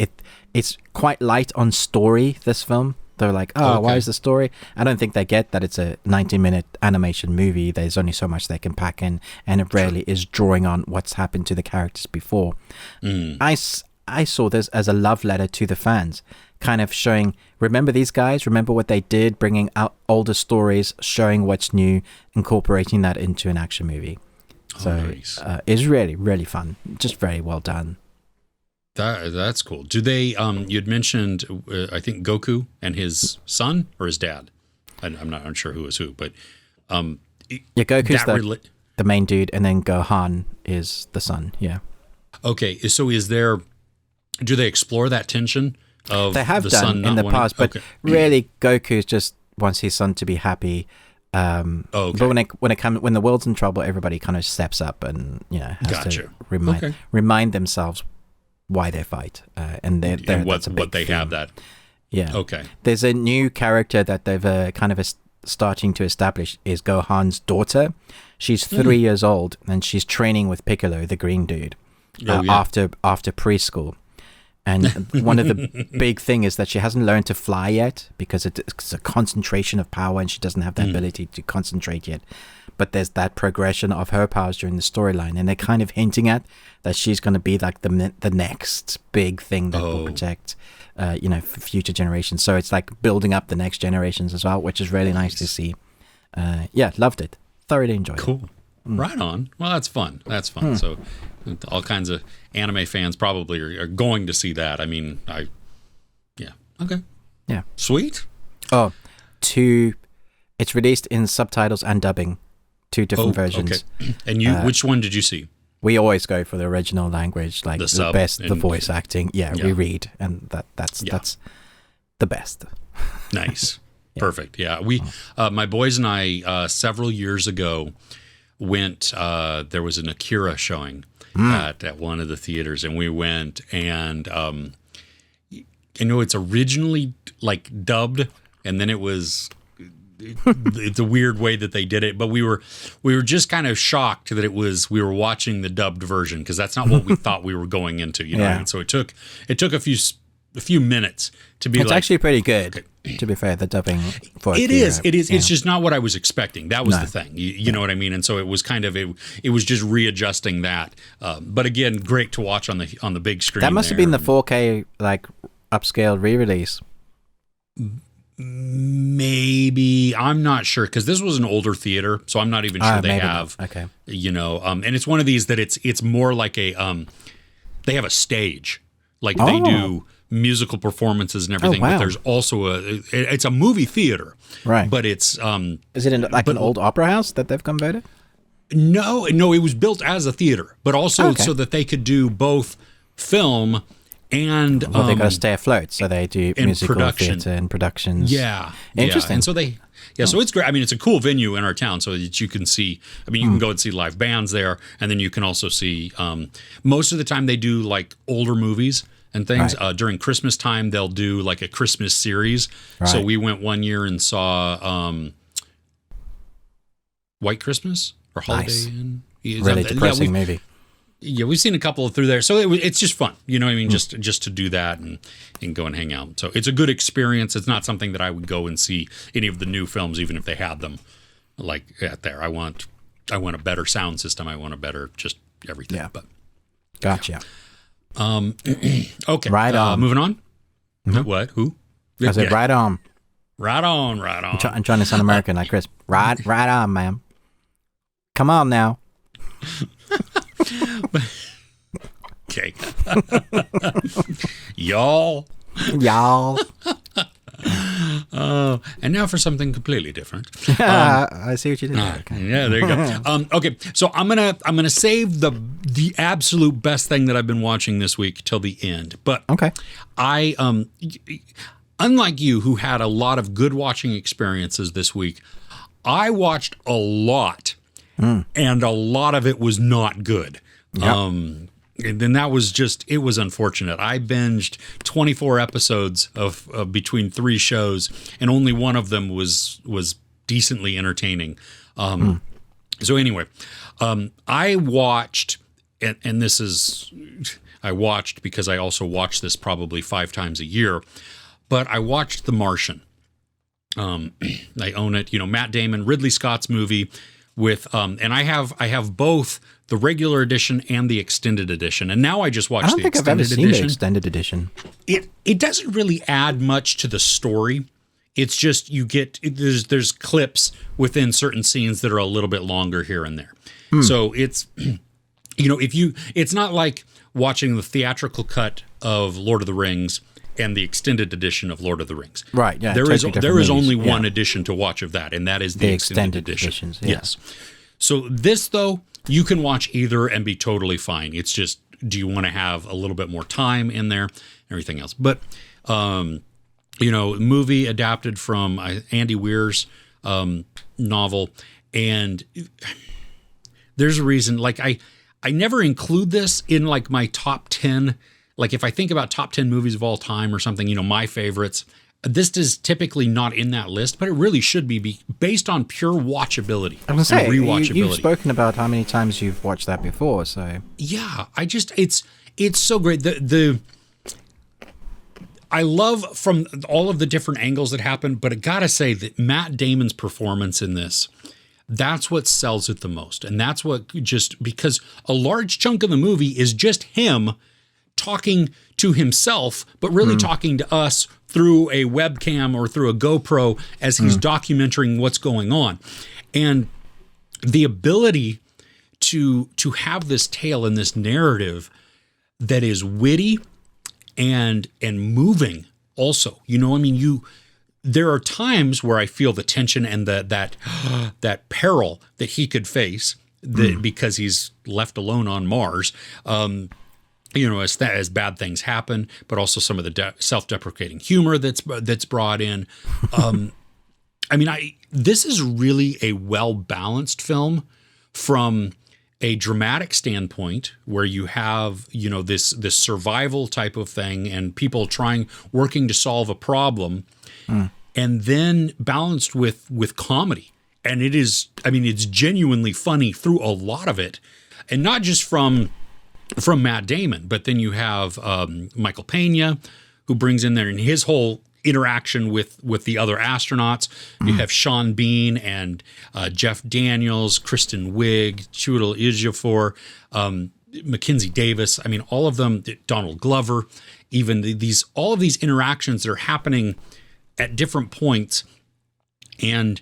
it's quite light on story, this film. They're like, why is the story? I don't think they get that it's a 90-minute animation movie. There's only so much they can pack in, and it rarely is drawing on what's happened to the characters before. I saw this as a love letter to the fans, kind of showing, remember these guys, remember what they did, bringing out older stories, showing what's new, incorporating that into an action movie. So nice. It's really, really fun. Just very well done. That's cool. Do they, you'd mentioned, I think Goku and his son or his dad. I'm not unsure who is who, but Goku's the main dude, and then Gohan is the son. Yeah. Okay, so do they explore that tension of they have the done son in the wanting, past, but really Goku just wants his son to be happy. But when the world's in trouble, everybody kind of steps up and has to remind themselves why they fight, and what they have that. Yeah. Okay. There's a new character that they've kind of starting to establish is Gohan's daughter. She's 3 years old and she's training with Piccolo, the green dude, after preschool. And one of the big thing is that she hasn't learned to fly yet because it's a concentration of power and she doesn't have the ability to concentrate yet. But there's that progression of her powers during the storyline, and they're kind of hinting at that she's going to be like the next big thing that will protect, for future generations. So it's like building up the next generations as well, which is really nice to see. Loved it. Thoroughly enjoyed it. Cool. Right on. Well, that's fun. So all kinds of anime fans probably are going to see that. I mean, okay. Yeah. Sweet. Oh, it's released in subtitles and dubbing, 2 different versions. Okay. And which one did you see? We always go for the original language, like the best, the voice acting. Yeah, we read, and that's the best. Nice. Yeah. Perfect. Yeah. My boys and I, several years ago, went, there was an Akira showing at one of the theaters, and we went, and it's originally like dubbed, and then it was it's a weird way that they did it, but we were just kind of shocked that we were watching the dubbed version, because that's not what we thought we were going into, and so it took a few minutes to be. It's actually pretty good. Okay. To be fair, the dubbing for it is. It's just not what I was expecting. That was the thing. You know what I mean? And so it was kind of it was just readjusting that. But again, great to watch on the big screen. That must have been the 4K like upscale re-release. Maybe, I'm not sure, because this was an older theater, so I'm not even sure they have. Not. Okay. And it's one of these that it's more like a they have a stage, like they do musical performances and everything, but there's also it's a movie theater, right? But it's is it an old opera house that they've converted? No, it was built as a theater, but also so that they could do both film and they got to stay afloat, so they do musical theater and productions. Yeah, interesting. And so so it's great. I mean, it's a cool venue in our town, so that you can see. I mean, you can go and see live bands there, and then you can also see. Most of the time, they do like older movies and things. Right. During Christmas time, they'll do like a Christmas series. Right. So we went one year and saw White Christmas or Holiday Inn. Really depressing movie. Yeah, we've seen a couple through there. So it's just fun. You know what I mean? Just to do that and go and hang out. So it's a good experience. It's not something that I would go and see any of the new films, even if they had them like at there. I want a better sound system. I want a better just everything. Yeah. But gotcha. Okay. Right on. Moving on. Mm-hmm. What? Who? I said right on. Right on. I'm trying to sound American like Chris. Right on, ma'am. Come on now. Okay. Y'all. And now for something completely different. I see what you did there. Okay. Yeah, there you go. Okay, so I'm gonna save the absolute best thing that I've been watching this week till the end. But I unlike you, who had a lot of good watching experiences this week, I watched a lot, and a lot of it was not good. Yep. And then that was it was unfortunate. I binged 24 episodes of between 3 shows, and only one of them was decently entertaining. So anyway, I watched, and this is, I watched because I also watch this probably 5 times a year, but I watched The Martian. I own it, Matt Damon, Ridley Scott's movie with, and I have both the regular edition and the extended edition. And now I just watched the extended edition. I don't think I've ever seen the extended edition. It doesn't really add much to the story. It's just there's clips within certain scenes that are a little bit longer here and there. So it's, it's not like watching the theatrical cut of Lord of the Rings and the extended edition of Lord of the Rings. Right, yeah. There is only one edition to watch of that, and that is the extended edition. Editions, yeah. Yes. So this, though, you can watch either and be totally fine. It's just, do you want to have a little bit more time in there, everything else. But, movie adapted from Andy Weir's novel. And there's a reason, like, I never include this in, like, my top 10. Like, if I think about top 10 movies of all time or something, my favorites, this is typically not in that list, but it really should be based on pure watchability I was going to say, rewatchability. you've spoken about how many times you've watched that before, so... Yeah, it's so great. I love from all of the different angles that happen, but I gotta say that Matt Damon's performance in this, that's what sells it the most. And that's what because a large chunk of the movie is just him talking to himself, but really talking to us through a webcam or through a GoPro as he's documenting what's going on. And the ability to have this tale and this narrative that is witty and moving also. There are times where I feel the tension and that peril that he could face because he's left alone on Mars. As bad things happen, but also some of the self-deprecating humor that's brought in. This is really a well-balanced film from a dramatic standpoint, where you have this survival type of thing and people working to solve a problem, and then balanced with comedy. And it's genuinely funny through a lot of it, and not just from Matt Damon, but then you have Michael Pena, who brings in there in his whole interaction with the other astronauts. You have Sean Bean and Jeff Daniels, Kristen Wiig, Chiwetel Ejiofor, Mackenzie Davis. All of them, Donald Glover, even all of these interactions that are happening at different points. And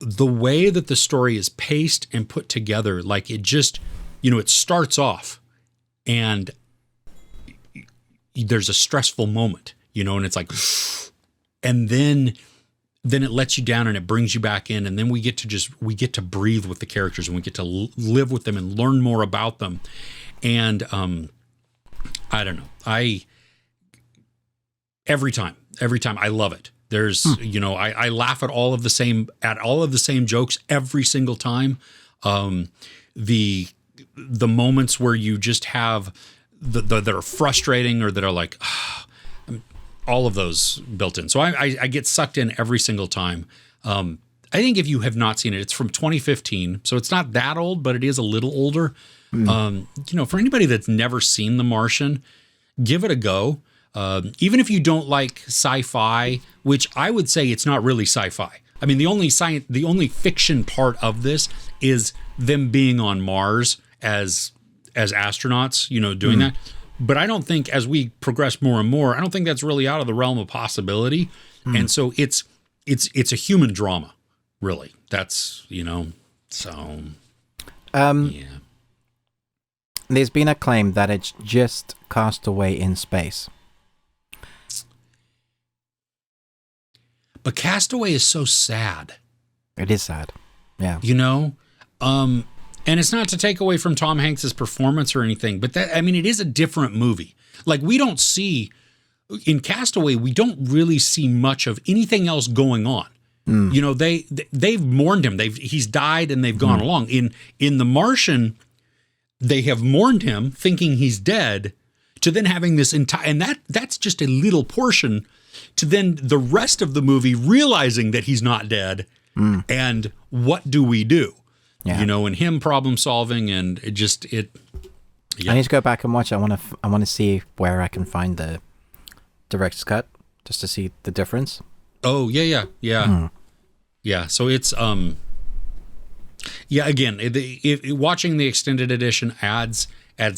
the way that the story is paced and put together, like it just, it starts off and there's a stressful moment, and it's like, and then it lets you down and it brings you back in. And then we get to breathe with the characters and we get to live with them and learn more about them. And, I don't know. Every time I love it. There's, I laugh at all of the same jokes every single time. The moments where you just have that are frustrating or that are like, all of those built in. So I get sucked in every single time. I think if you have not seen it, it's from 2015. So it's not that old, but it is a little older. For anybody that's never seen The Martian, give it a go. Even if you don't like sci-fi, which I would say it's not really sci-fi. The only fiction part of this is them being on Mars as astronauts, doing that. But I don't think as we progress more and more, I don't think that's really out of the realm of possibility. And so it's a human drama, really. That's, so yeah. There's been a claim that it's just Castaway in space. But Castaway is so sad. It is sad. Yeah. And it's not to take away from Tom Hanks's performance or anything, but it is a different movie. Like we don't see in Castaway, we don't really see much of anything else going on. They've mourned him. He's died and they've gone along. In The Martian, they have mourned him thinking he's dead, to then having this entire, and that's just a little portion, to then the rest of the movie realizing that he's not dead. And what do we do? Yeah. And him problem solving, and yeah. I need to go back and watch it. I want to see where I can find the director's cut, just to see the difference. Oh, yeah. Yeah, so it's again, watching the extended edition adds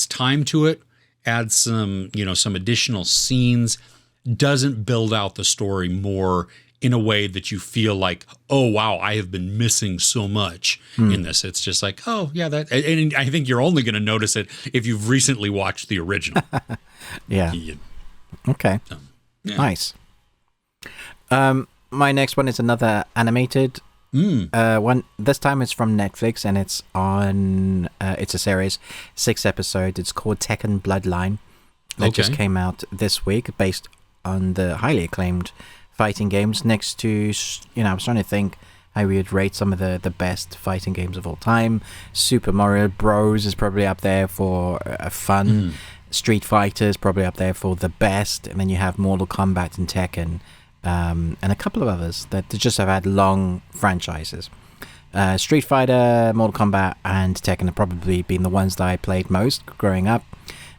time to it, adds some additional scenes, doesn't build out the story more in a way that you feel like, oh, wow, I have been missing so much in this. It's just like, oh, yeah, and I think you're only going to notice it if you've recently watched the original. Yeah. Okay. Yeah. Nice. My next one is another animated One this time it's from Netflix, and it's on. It's a series, 6 episodes. It's called Tekken Bloodline. That just came out this week, based on the highly acclaimed fighting games. Next to, I was trying to think how we would rate some of the best fighting games of all time. Super Mario Bros. Is probably up there for fun. Street Fighter is probably up there for the best. And then you have Mortal Kombat and Tekken, and a couple of others that just have had long franchises. Street Fighter, Mortal Kombat, and Tekken have probably been the ones that I played most growing up.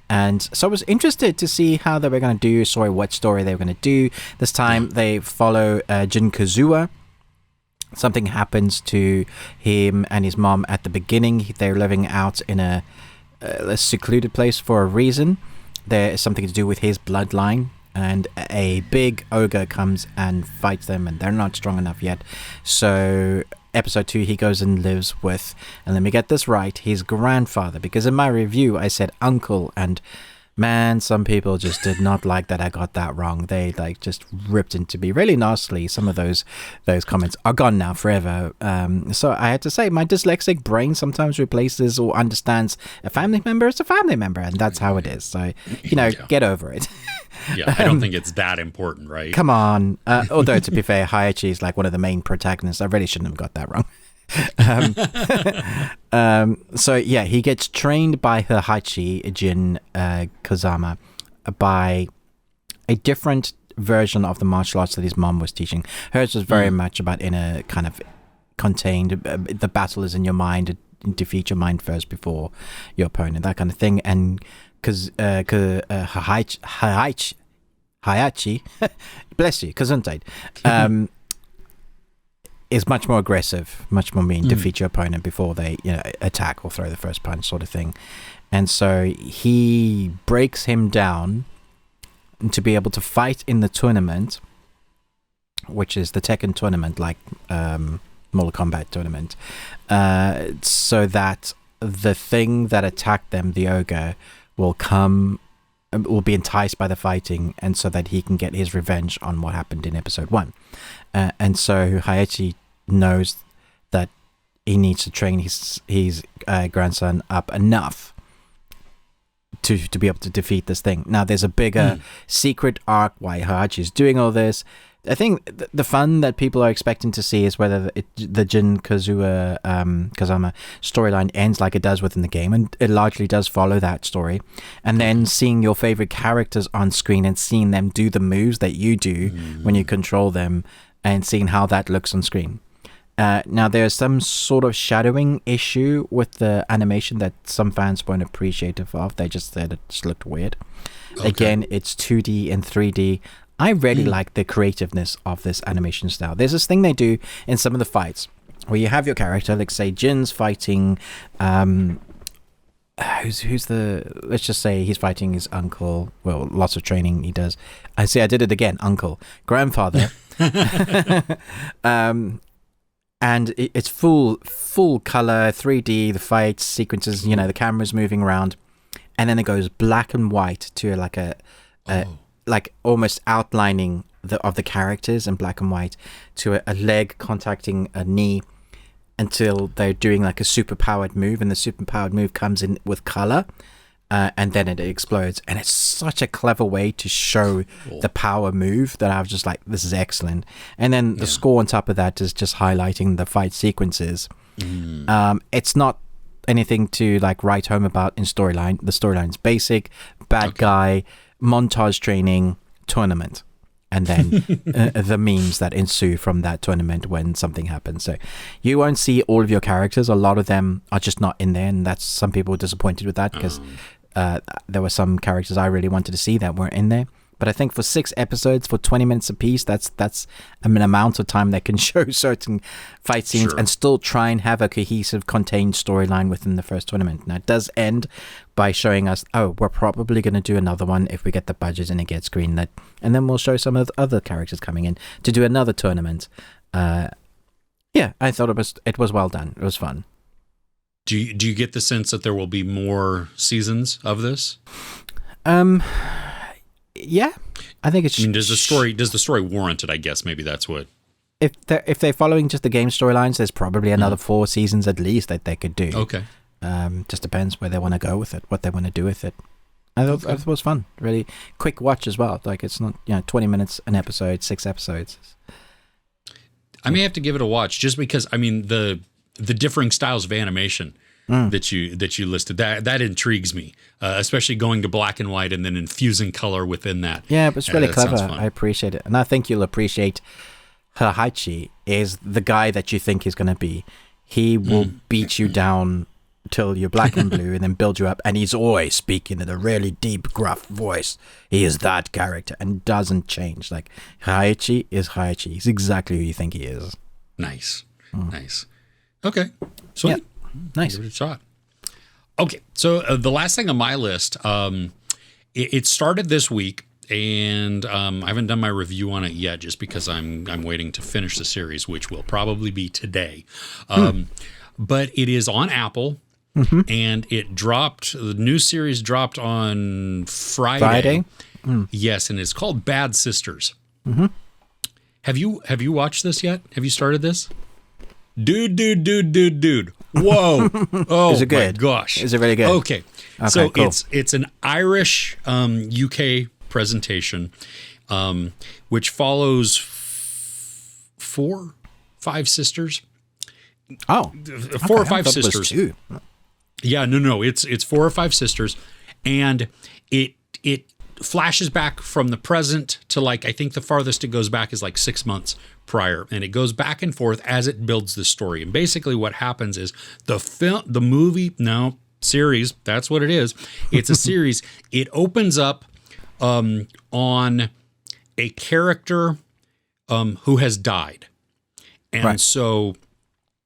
And so I was interested to see how they were going to do, what story they were going to do. This time they follow Jin Kazuma. Something happens to him and his mom at the beginning. They're living out in a secluded place for a reason. There is something to do with his bloodline, and a big ogre comes and fights them, and they're not strong enough yet. So episode 2, he goes and lives with, and let me get this right, his grandfather, because in my review I said uncle, and man, some people just did not like that I got that wrong. They just ripped into me really nastily. Some of those comments are gone now forever. So I had to say, my dyslexic brain sometimes replaces or understands a family member as a family member, and that's how it is. So, get over it. Yeah, I don't think it's that important, right? Come on. Although, to be fair, Hayachi is like one of the main protagonists. I really shouldn't have got that wrong. So yeah, he gets trained by Hayachi Jin Kazama by a different version of the martial arts that his mom was teaching. Hers was very much about inner kind of contained. The battle is in your mind. Defeat your mind first before your opponent. That kind of thing. And because Hayachi, bless you, Gesundheit, is much more aggressive, much more mean. Defeat your opponent before they, attack or throw the first punch, sort of thing. And so he breaks him down to be able to fight in the tournament, which is the Tekken tournament, like Mortal Kombat tournament, so that the thing that attacked them, the ogre, will be enticed by the fighting, and so that he can get his revenge on what happened in episode 1. And so Hayachi knows that he needs to train his grandson up enough to be able to defeat this thing. Now, there's a bigger secret arc why Hayachi is doing all this. I think the fun that people are expecting to see is whether the Jin Kazama storyline ends like it does within the game, and it largely does follow that story. And then seeing your favorite characters on screen and seeing them do the moves that you do when you control them, and seeing how that looks on screen. Now, there's some sort of shadowing issue with the animation that some fans weren't appreciative of. They just said it just looked weird. Again, it's 2D and 3D. I really like the creativeness of this animation style. There's this thing they do in some of the fights where you have your character, like say Jin's fighting, let's just say he's fighting his uncle. Well, lots of training he does. I did it again, uncle, grandfather. And it's full color, 3D, the fights, sequences, the camera's moving around. And then it goes black and white to like almost outlining of the characters in black and white to a leg contacting a knee until they're doing like a super powered move, and the super powered move comes in with color, and then it explodes. And it's such a clever way to show the power move that I was just like, this is excellent. And then the score on top of that is just highlighting the fight sequences. It's not anything to like write home about in storyline. The storyline's basic, bad guy, montage training, tournament, and then the memes that ensue from that tournament when something happens. So you won't see all of your characters. A lot of them are just not in there, and that's some people were disappointed with that because there were some characters I really wanted to see that weren't in there. But I think for 6 episodes, for 20 minutes apiece, that's an amount of time that can show certain fight scenes and still try and have a cohesive, contained storyline within the first tournament. Now, it does end by showing us, we're probably going to do another one if we get the budget and it gets greenlit. And then we'll show some of the other characters coming in to do another tournament. I thought it was well done. It was fun. Do you get the sense that there will be more seasons of this? Yeah, I think it's. I mean, does the story warrant it? I guess maybe that's what if they're following just the game storylines, there's probably another 4 seasons at least that they could do. Okay. Just depends where they want to go with it, what they want to do with it. I thought it was fun. Really quick watch as well. Like, it's not 20 minutes an episode, 6 episodes. I may have to give it a watch just because the differing styles of animation that you listed, that intrigues me, especially going to black and white and then infusing color within that. Yeah, but it's really clever. Sounds fun. I appreciate it, and I think you'll appreciate Heihachi is the guy that you think he's going to be. He will beat you down till you're black and blue, and then build you up. And he's always speaking in a really deep, gruff voice. He is that character and doesn't change. Like, Heihachi is Heihachi. He's exactly who you think he is. Nice. Okay, sweet. Yeah. Nice. Give it a shot. Okay, so the last thing on my list, it started this week, and I haven't done my review on it yet, just because I'm waiting to finish the series, which will probably be today. But it is on Apple. And it dropped. The new series dropped on Friday. Yes, and it's called Bad Sisters. Have you watched this yet? Have you started this? Dude. Whoa. Oh, is it good? My gosh. Is it really good? Okay. So cool. it's an Irish UK presentation, which follows 4, 5 sisters. Oh, 4 or 5 sisters. 2. Yeah, no. It's 4 or 5 sisters, and it flashes back from the present to, like, I think the farthest it goes back is like 6 months prior, and it goes back and forth as it builds the story. And basically, what happens is series. That's what it is. It's a series. It opens up on a character who has died, and right. So.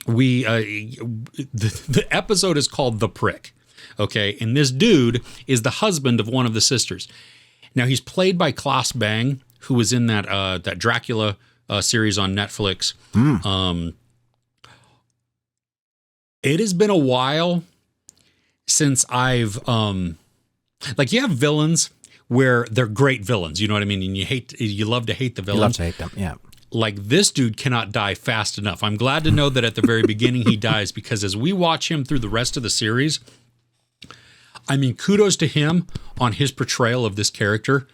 The episode is called The Prick, okay? And this dude is the husband of one of the sisters. Now, he's played by Klaus Bang, who was in that Dracula series on Netflix. It has been a while since I've you have villains where they're great villains, you know what I mean? And you love to hate the villains. You love to hate them, yeah. Like, this dude cannot die fast enough. I'm glad to know that at the very beginning he dies, because as we watch him through the rest of the series, kudos to him on his portrayal of this character.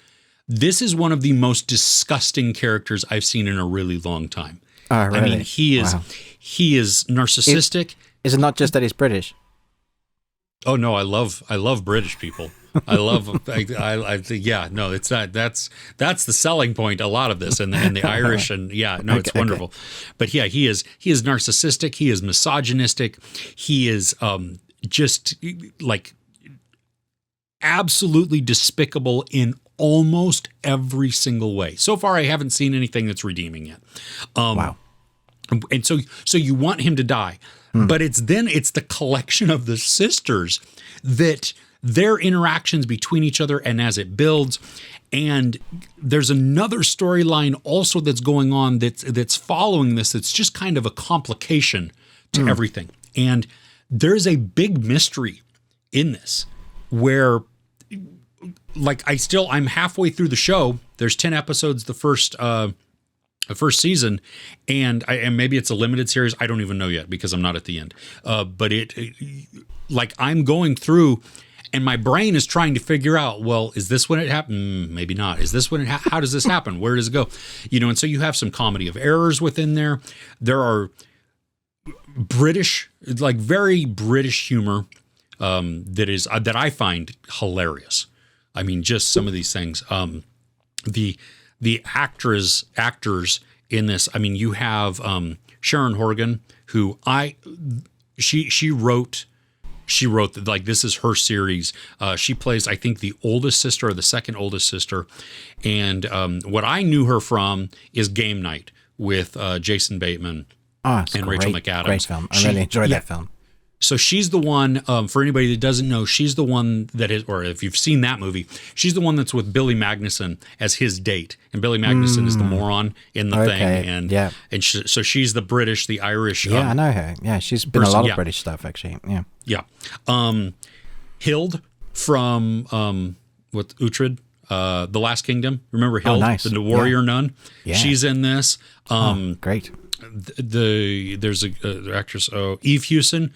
This is one of the most disgusting characters I've seen in a really long time. Oh, really? He is narcissistic. Is it not just that he's British? Oh no, I love British people. It's not. That's the selling point. A lot of this and the Irish it's wonderful. Okay. But yeah, he is narcissistic. He is misogynistic. He is just like absolutely despicable in almost every single way. So far, I haven't seen anything that's redeeming yet. Wow. And so you want him to die, but it's the collection of the sisters that their interactions between each other, and as it builds, and there's another storyline also that's going on that's following this. It's just kind of a complication to everything, and there's a big mystery in this where, like, I'm halfway through the show. There's 10 episodes the first season, and maybe it's a limited series. I don't even know yet because I'm not at the end. But I'm going through, and my brain is trying to figure out, well, is this when it happened? Maybe not. Is this when it how does this happen? Where does it go? And so you have some comedy of errors within there. There are British, like very British humor that I find hilarious. Just some of these things. The actors in this. You have Sharon Horgan, who she wrote, like, this is her series. She plays, I think, the oldest sister or the second oldest sister. And what I knew her from is Game Night with Jason Bateman and Rachel McAdams. Great film. I really enjoyed that film. So she's the one, for anybody that doesn't know, she's the one that is, or if you've seen that movie, she's the one that's with Billy Magnuson as his date. And Billy Magnuson is the moron in the thing. And so she's the British, the Irish. Yeah, I know her. Yeah, she's been in a lot of British stuff, actually. Yeah. Yeah. Hild from with Uhtred. The Last Kingdom. Remember Hild, nice. the warrior nun? Yeah. She's in this. Great. There's a actress, Eve Hewson,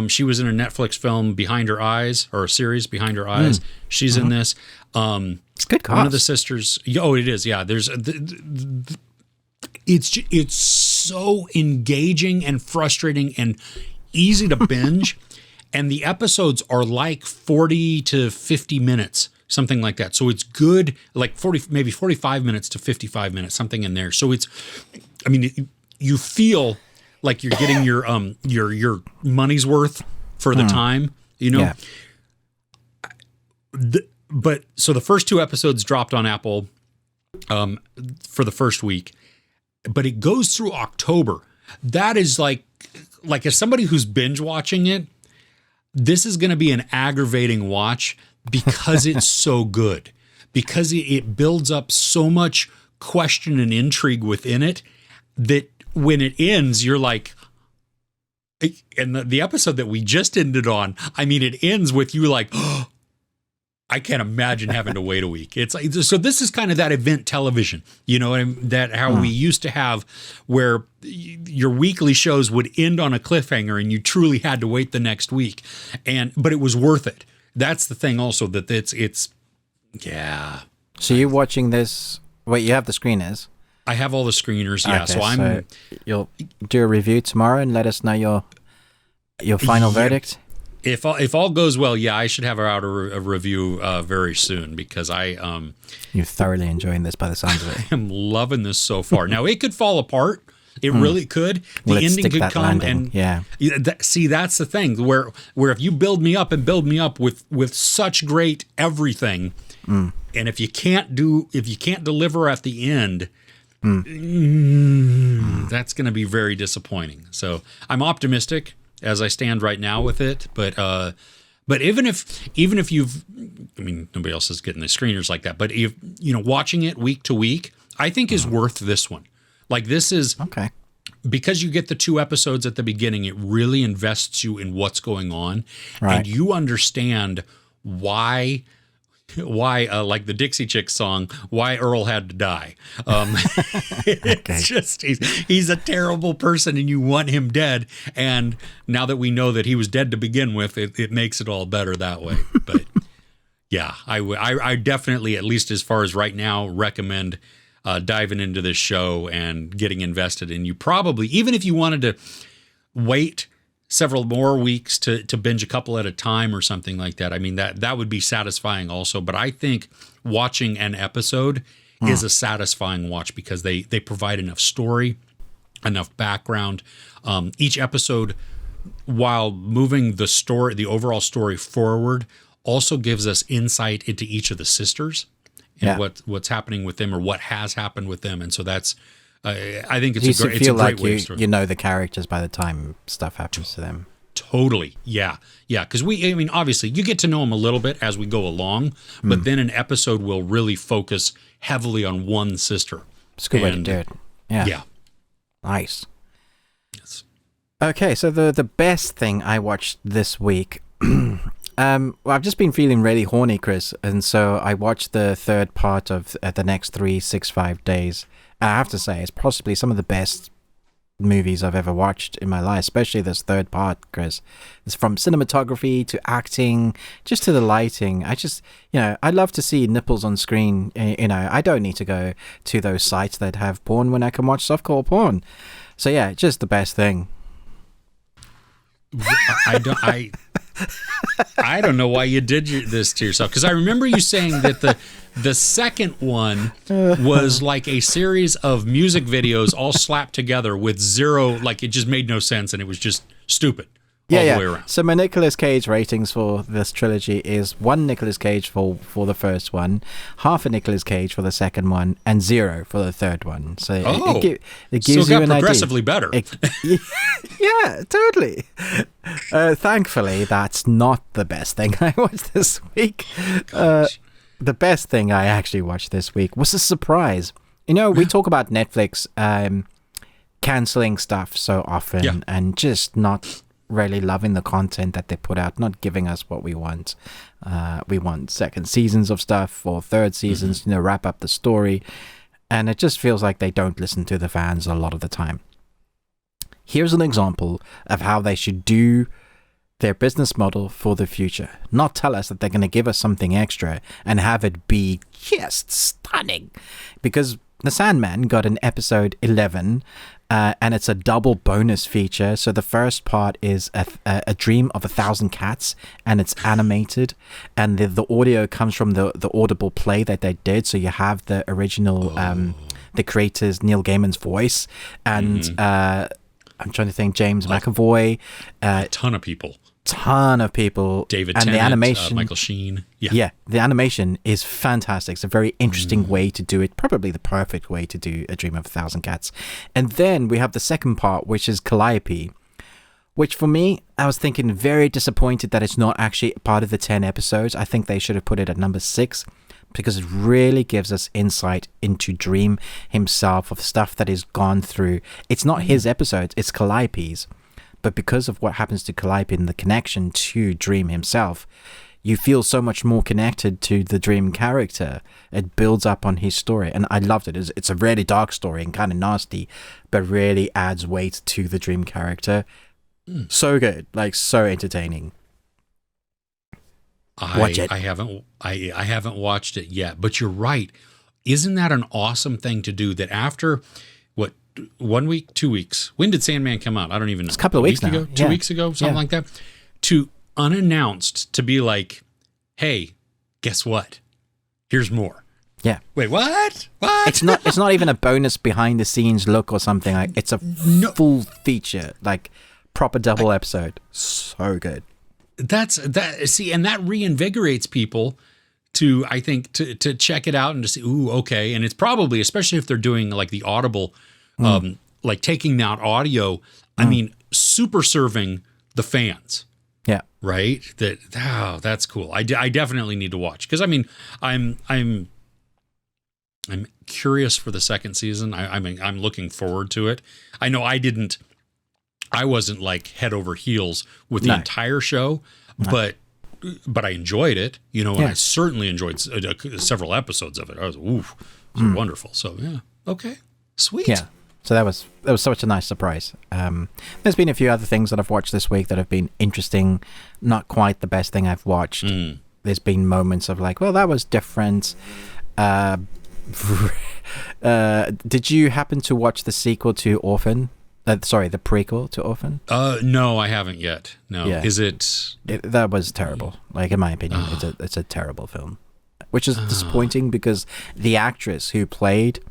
she was in a Netflix film Behind Her Eyes, or a series Behind Her Eyes. She's in this. It's good cast. One of the sisters. Oh, it is. Yeah. There's it's so engaging and frustrating and easy to binge. And the episodes are like 40 to 50 minutes, something like that. So it's good, like 45 minutes to 55 minutes, something in there. So you feel like you're getting your money's worth for the time, Yeah. But so the first 2 episodes dropped on Apple for the first week, but it goes through October. That is like as somebody who's binge watching it, this is going to be an aggravating watch because it's so good, because it builds up so much question and intrigue within it that when it ends, you're like, and the episode that we just ended on, it ends with you like, oh, I can't imagine having to wait a week. It's like, so this is kind of that event television, how we used to have, where your weekly shows would end on a cliffhanger and you truly had to wait the next week. But it was worth it. That's the thing also, that it's yeah. So you're watching this, wait, you have the screeners? I have all the screeners, yeah. Okay, so you'll do a review tomorrow and let us know your final verdict? If all goes well, yeah, I should have out a review very soon, because You're thoroughly enjoying this by the sounds of it. I am loving this so far. Now, it could fall apart. It really could. The ending could come landing. See, that's the thing where if you build me up with such great everything, and if you can't deliver at the end, that's going to be very disappointing. So I'm optimistic as I stand right now with it, but even if you've, nobody else is getting the screeners like that, but if watching it week to week, I think is worth this one. Like, this is okay, because you get the 2 episodes at the beginning. It really invests you in what's going on, and you understand why like the Dixie Chicks song, why Earl had to die. It's just he's a terrible person and you want him dead, and now that we know that he was dead to begin with, it makes it all better that way. But yeah, I definitely, at least as far as right now, recommend diving into this show and getting invested. And you probably, even if you wanted to wait several more weeks to binge a couple at a time or something like that, that would be satisfying also. But I think watching an episode is a satisfying watch, because they provide enough story, enough background. Each episode, while moving the overall story forward, also gives us insight into each of the sisters and what's happening with them, or what has happened with them. And so that's, I think it's a great way to start. You know the characters by the time stuff happens to them. Totally. Yeah. Because obviously you get to know them a little bit as we go along, but then an episode will really focus heavily on one sister. It's a good way to do it. Yeah. Nice. Yes. Okay, so the best thing I watched this week, well, I've just been feeling really horny, Chris, and so I watched the third part of the next 365 days. I have to say, it's possibly some of the best movies I've ever watched in my life, especially this third part, Chris. It's from cinematography to acting, just to the lighting. I just, I love to see nipples on screen. I don't need to go to those sites that have porn when I can watch softcore porn. So yeah, just the best thing. I don't know why you did this to yourself, because I remember you saying that the second one was like a series of music videos all slapped together with zero, like it just made no sense and it was just stupid all the way around. So my Nicolas Cage ratings for this trilogy is 1 Nicolas Cage for the first one, half a Nicolas Cage for the second one, and 0 for the third one. So it gives you an progressively idea. better. Yeah, totally. Thankfully, that's not the best thing I watched this week. The best thing I actually watched this week was a surprise. We talk about Netflix canceling stuff so often and just not really loving the content that they put out, not giving us what we want. We want second seasons of stuff or third seasons, wrap up the story. And it just feels like they don't listen to the fans a lot of the time. Here's an example of how they should do their business model for the future. Not tell us that they're going to give us something extra and have it be just stunning. Because The Sandman got an episode 11, and it's a double bonus feature. So the first part is a dream of 1,000 cats, and it's animated, and the audio comes from the Audible play that they did. So you have the original, the creator's Neil Gaiman's voice, and I'm trying to think, James McAvoy, a ton of people. and David Tennant, the animation, Michael Sheen. Yeah, the animation is fantastic. It's a very interesting way to do it, probably the perfect way to do A Dream of 1,000 Cats. And then we have the second part, which is Calliope, which for me, I was thinking very disappointed that it's not actually part of the 10 episodes. I think they should have put it at number 6, because it really gives us insight into Dream himself, of stuff that he's gone through. It's not his episodes, it's Calliope's. But because of what happens to Calliope and the connection to Dream himself, you feel so much more connected to the Dream character. It builds up on his story. And I loved it. It's a really dark story and kind of nasty, but really adds weight to the Dream character. So good. Like, so entertaining. Watch it. I haven't watched it yet, but you're right. Isn't that an awesome thing to do, that after 1 week, 2 weeks? When did Sandman come out? I don't even know. It's a couple of weeks now. Ago, 2 weeks ago, something like that. To unannounced, to be like, hey, guess what? Here's more. Yeah. Wait, what? It's not even a bonus behind the scenes look or something. Like, it's a full feature, like proper double episode. So good. See, and that reinvigorates people to, I think, to check it out and to see, ooh, okay. And it's probably, especially if they're doing like the Audible, like taking out audio, I mean, super serving the fans. Yeah. Right. That's cool. I definitely need to watch, because I mean, I'm curious for the second season. I'm looking forward to it. I know I wasn't like head over heels with the entire show, but I enjoyed it, and I certainly enjoyed several episodes of it. I was, wonderful. So yeah. Okay. Sweet. Yeah. So that was such a nice surprise. There's been a few other things that I've watched this week that have been interesting. Not quite the best thing I've watched. There's been moments of like, well, that was different. Did you happen to watch the sequel to Orphan? The prequel to Orphan? No, I haven't yet. No. Yeah. Is it? That was terrible. Like, in my opinion, it's a terrible film, which is disappointing, because the actress who played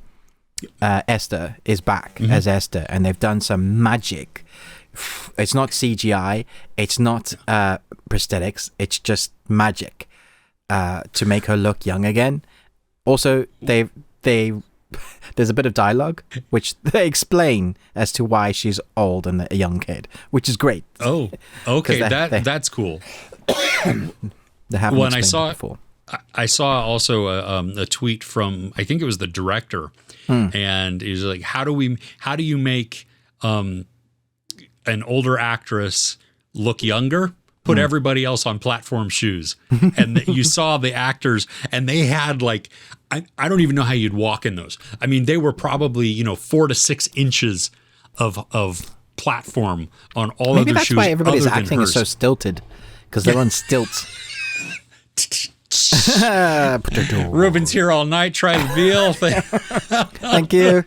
Esther is back as Esther, and they've done some magic. It's not CGI, it's not prosthetics, it's just magic to make her look young again. Also, they there's a bit of dialogue which they explain as to why she's old and a young kid, which is great. Oh, okay, that's cool. They haven't explained it before. I saw also a tweet from, I think it was the director, and he was like, "How do you make an older actress look younger? Put everybody else on platform shoes." And you saw the actors, and they had like, I don't even know how you'd walk in those. I mean, they were probably 4 to 6 inches of platform on all of their shoes. Maybe that's why everybody's acting is so stilted, because they're on stilts. Ruben's here all night trying to veal. Thank you.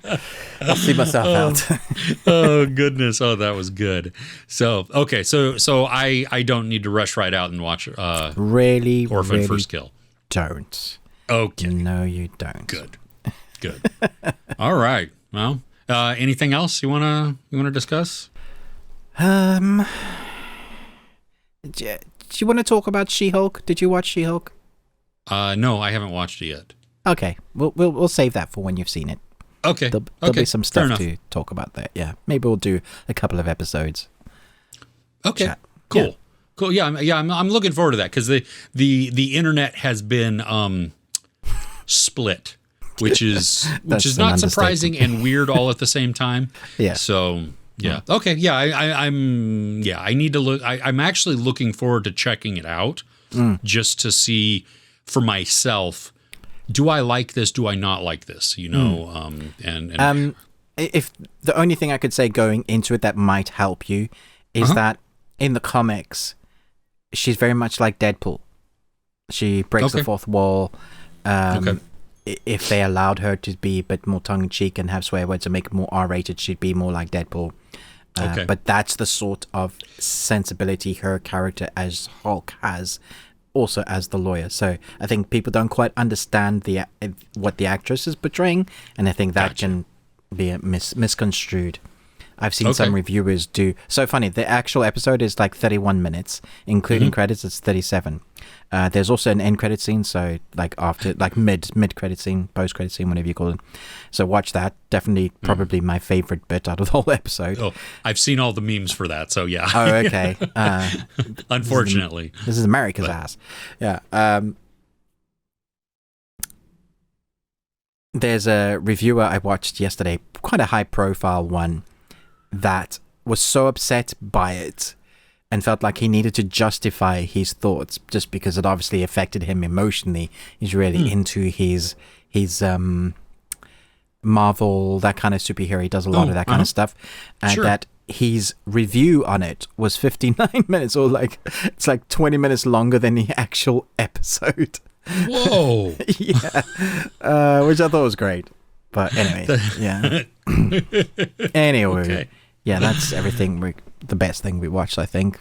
I'll see myself out. Oh goodness! Oh, that was good. So okay, so I don't need to rush right out and watch Orphan First Kill. Don't. Okay. No, you don't. Good. All right. Well, anything else you wanna discuss? Do you want to talk about She-Hulk? Did you watch She-Hulk? No, I haven't watched it yet. Okay, we'll save that for when you've seen it. Okay. There'll be some stuff to talk about there. Yeah, maybe we'll do a couple of episodes. Okay. Chat. Cool. Yeah. Cool. Yeah. I'm looking forward to that, because the internet has been which is not surprising and weird all at the same time. Yeah. So Yeah. Okay. Yeah. I'm. Yeah. I need to look. I'm actually looking forward to checking it out, just to see for myself. Do I like this? Do I not like this? You know. If the only thing I could say going into it that might help you is that in the comics, she's very much like Deadpool. She breaks the fourth wall. If they allowed her to be a bit more tongue-in-cheek and have swear words and make it more R-rated, she'd be more like Deadpool. But that's the sort of sensibility her character as Hulk has, also as the lawyer. So I think people don't quite understand what the actress is portraying, and I think that can be misconstrued. I've seen some reviewers do. So funny, the actual episode is like 31 minutes, including credits. It's 37. There's also an end credit scene, so like after, like mid credit scene, post credit scene, whatever you call it. So watch that. Definitely, probably my favorite bit out of the whole episode. Oh, I've seen all the memes for that. So yeah. Oh, okay. Unfortunately, this is America's ass. Yeah. There's a reviewer I watched yesterday, quite a high profile one, that was so upset by it and felt like he needed to justify his thoughts just because it obviously affected him emotionally. He's really into his Marvel, that kind of superhero. He does a lot of that kind of stuff. And that his review on it was 59 minutes, or like it's like 20 minutes longer than the actual episode. Whoa. Yeah. Which I thought was great. But anyway, yeah. Anyway, yeah, that's everything. The best thing we watched, I think.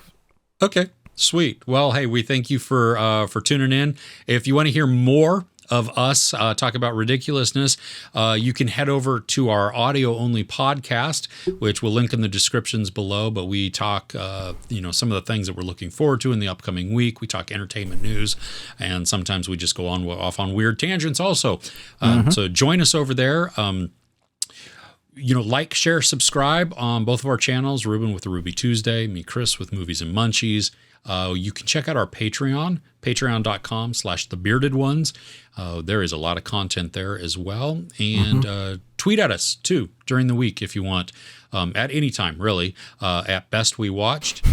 Okay, sweet. Well, hey, we thank you for tuning in. If you want to hear more of us talk about ridiculousness, you can head over to our audio-only podcast, which we'll link in the descriptions below. But we talk, some of the things that we're looking forward to in the upcoming week. We talk entertainment news, and sometimes we just go off on weird tangents also. So join us over there. Like, share, subscribe on both of our channels, Ruben with the Ruby Tuesday, me, Chris, with Movies and Munchies. You can check out our Patreon, patreon.com/thebeardedones. There is a lot of content there as well. And tweet at us, too, during the week if you want, at any time, really, at Best We Watched.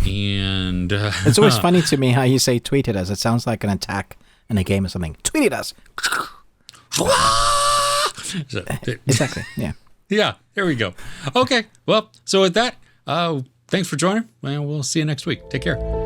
And it's always funny to me how you say tweet at us. It sounds like an attack in a game or something. Tweet at us. Exactly, yeah. Yeah, there we go. Okay, well, so with that, thanks for joining, and we'll see you next week. Take care.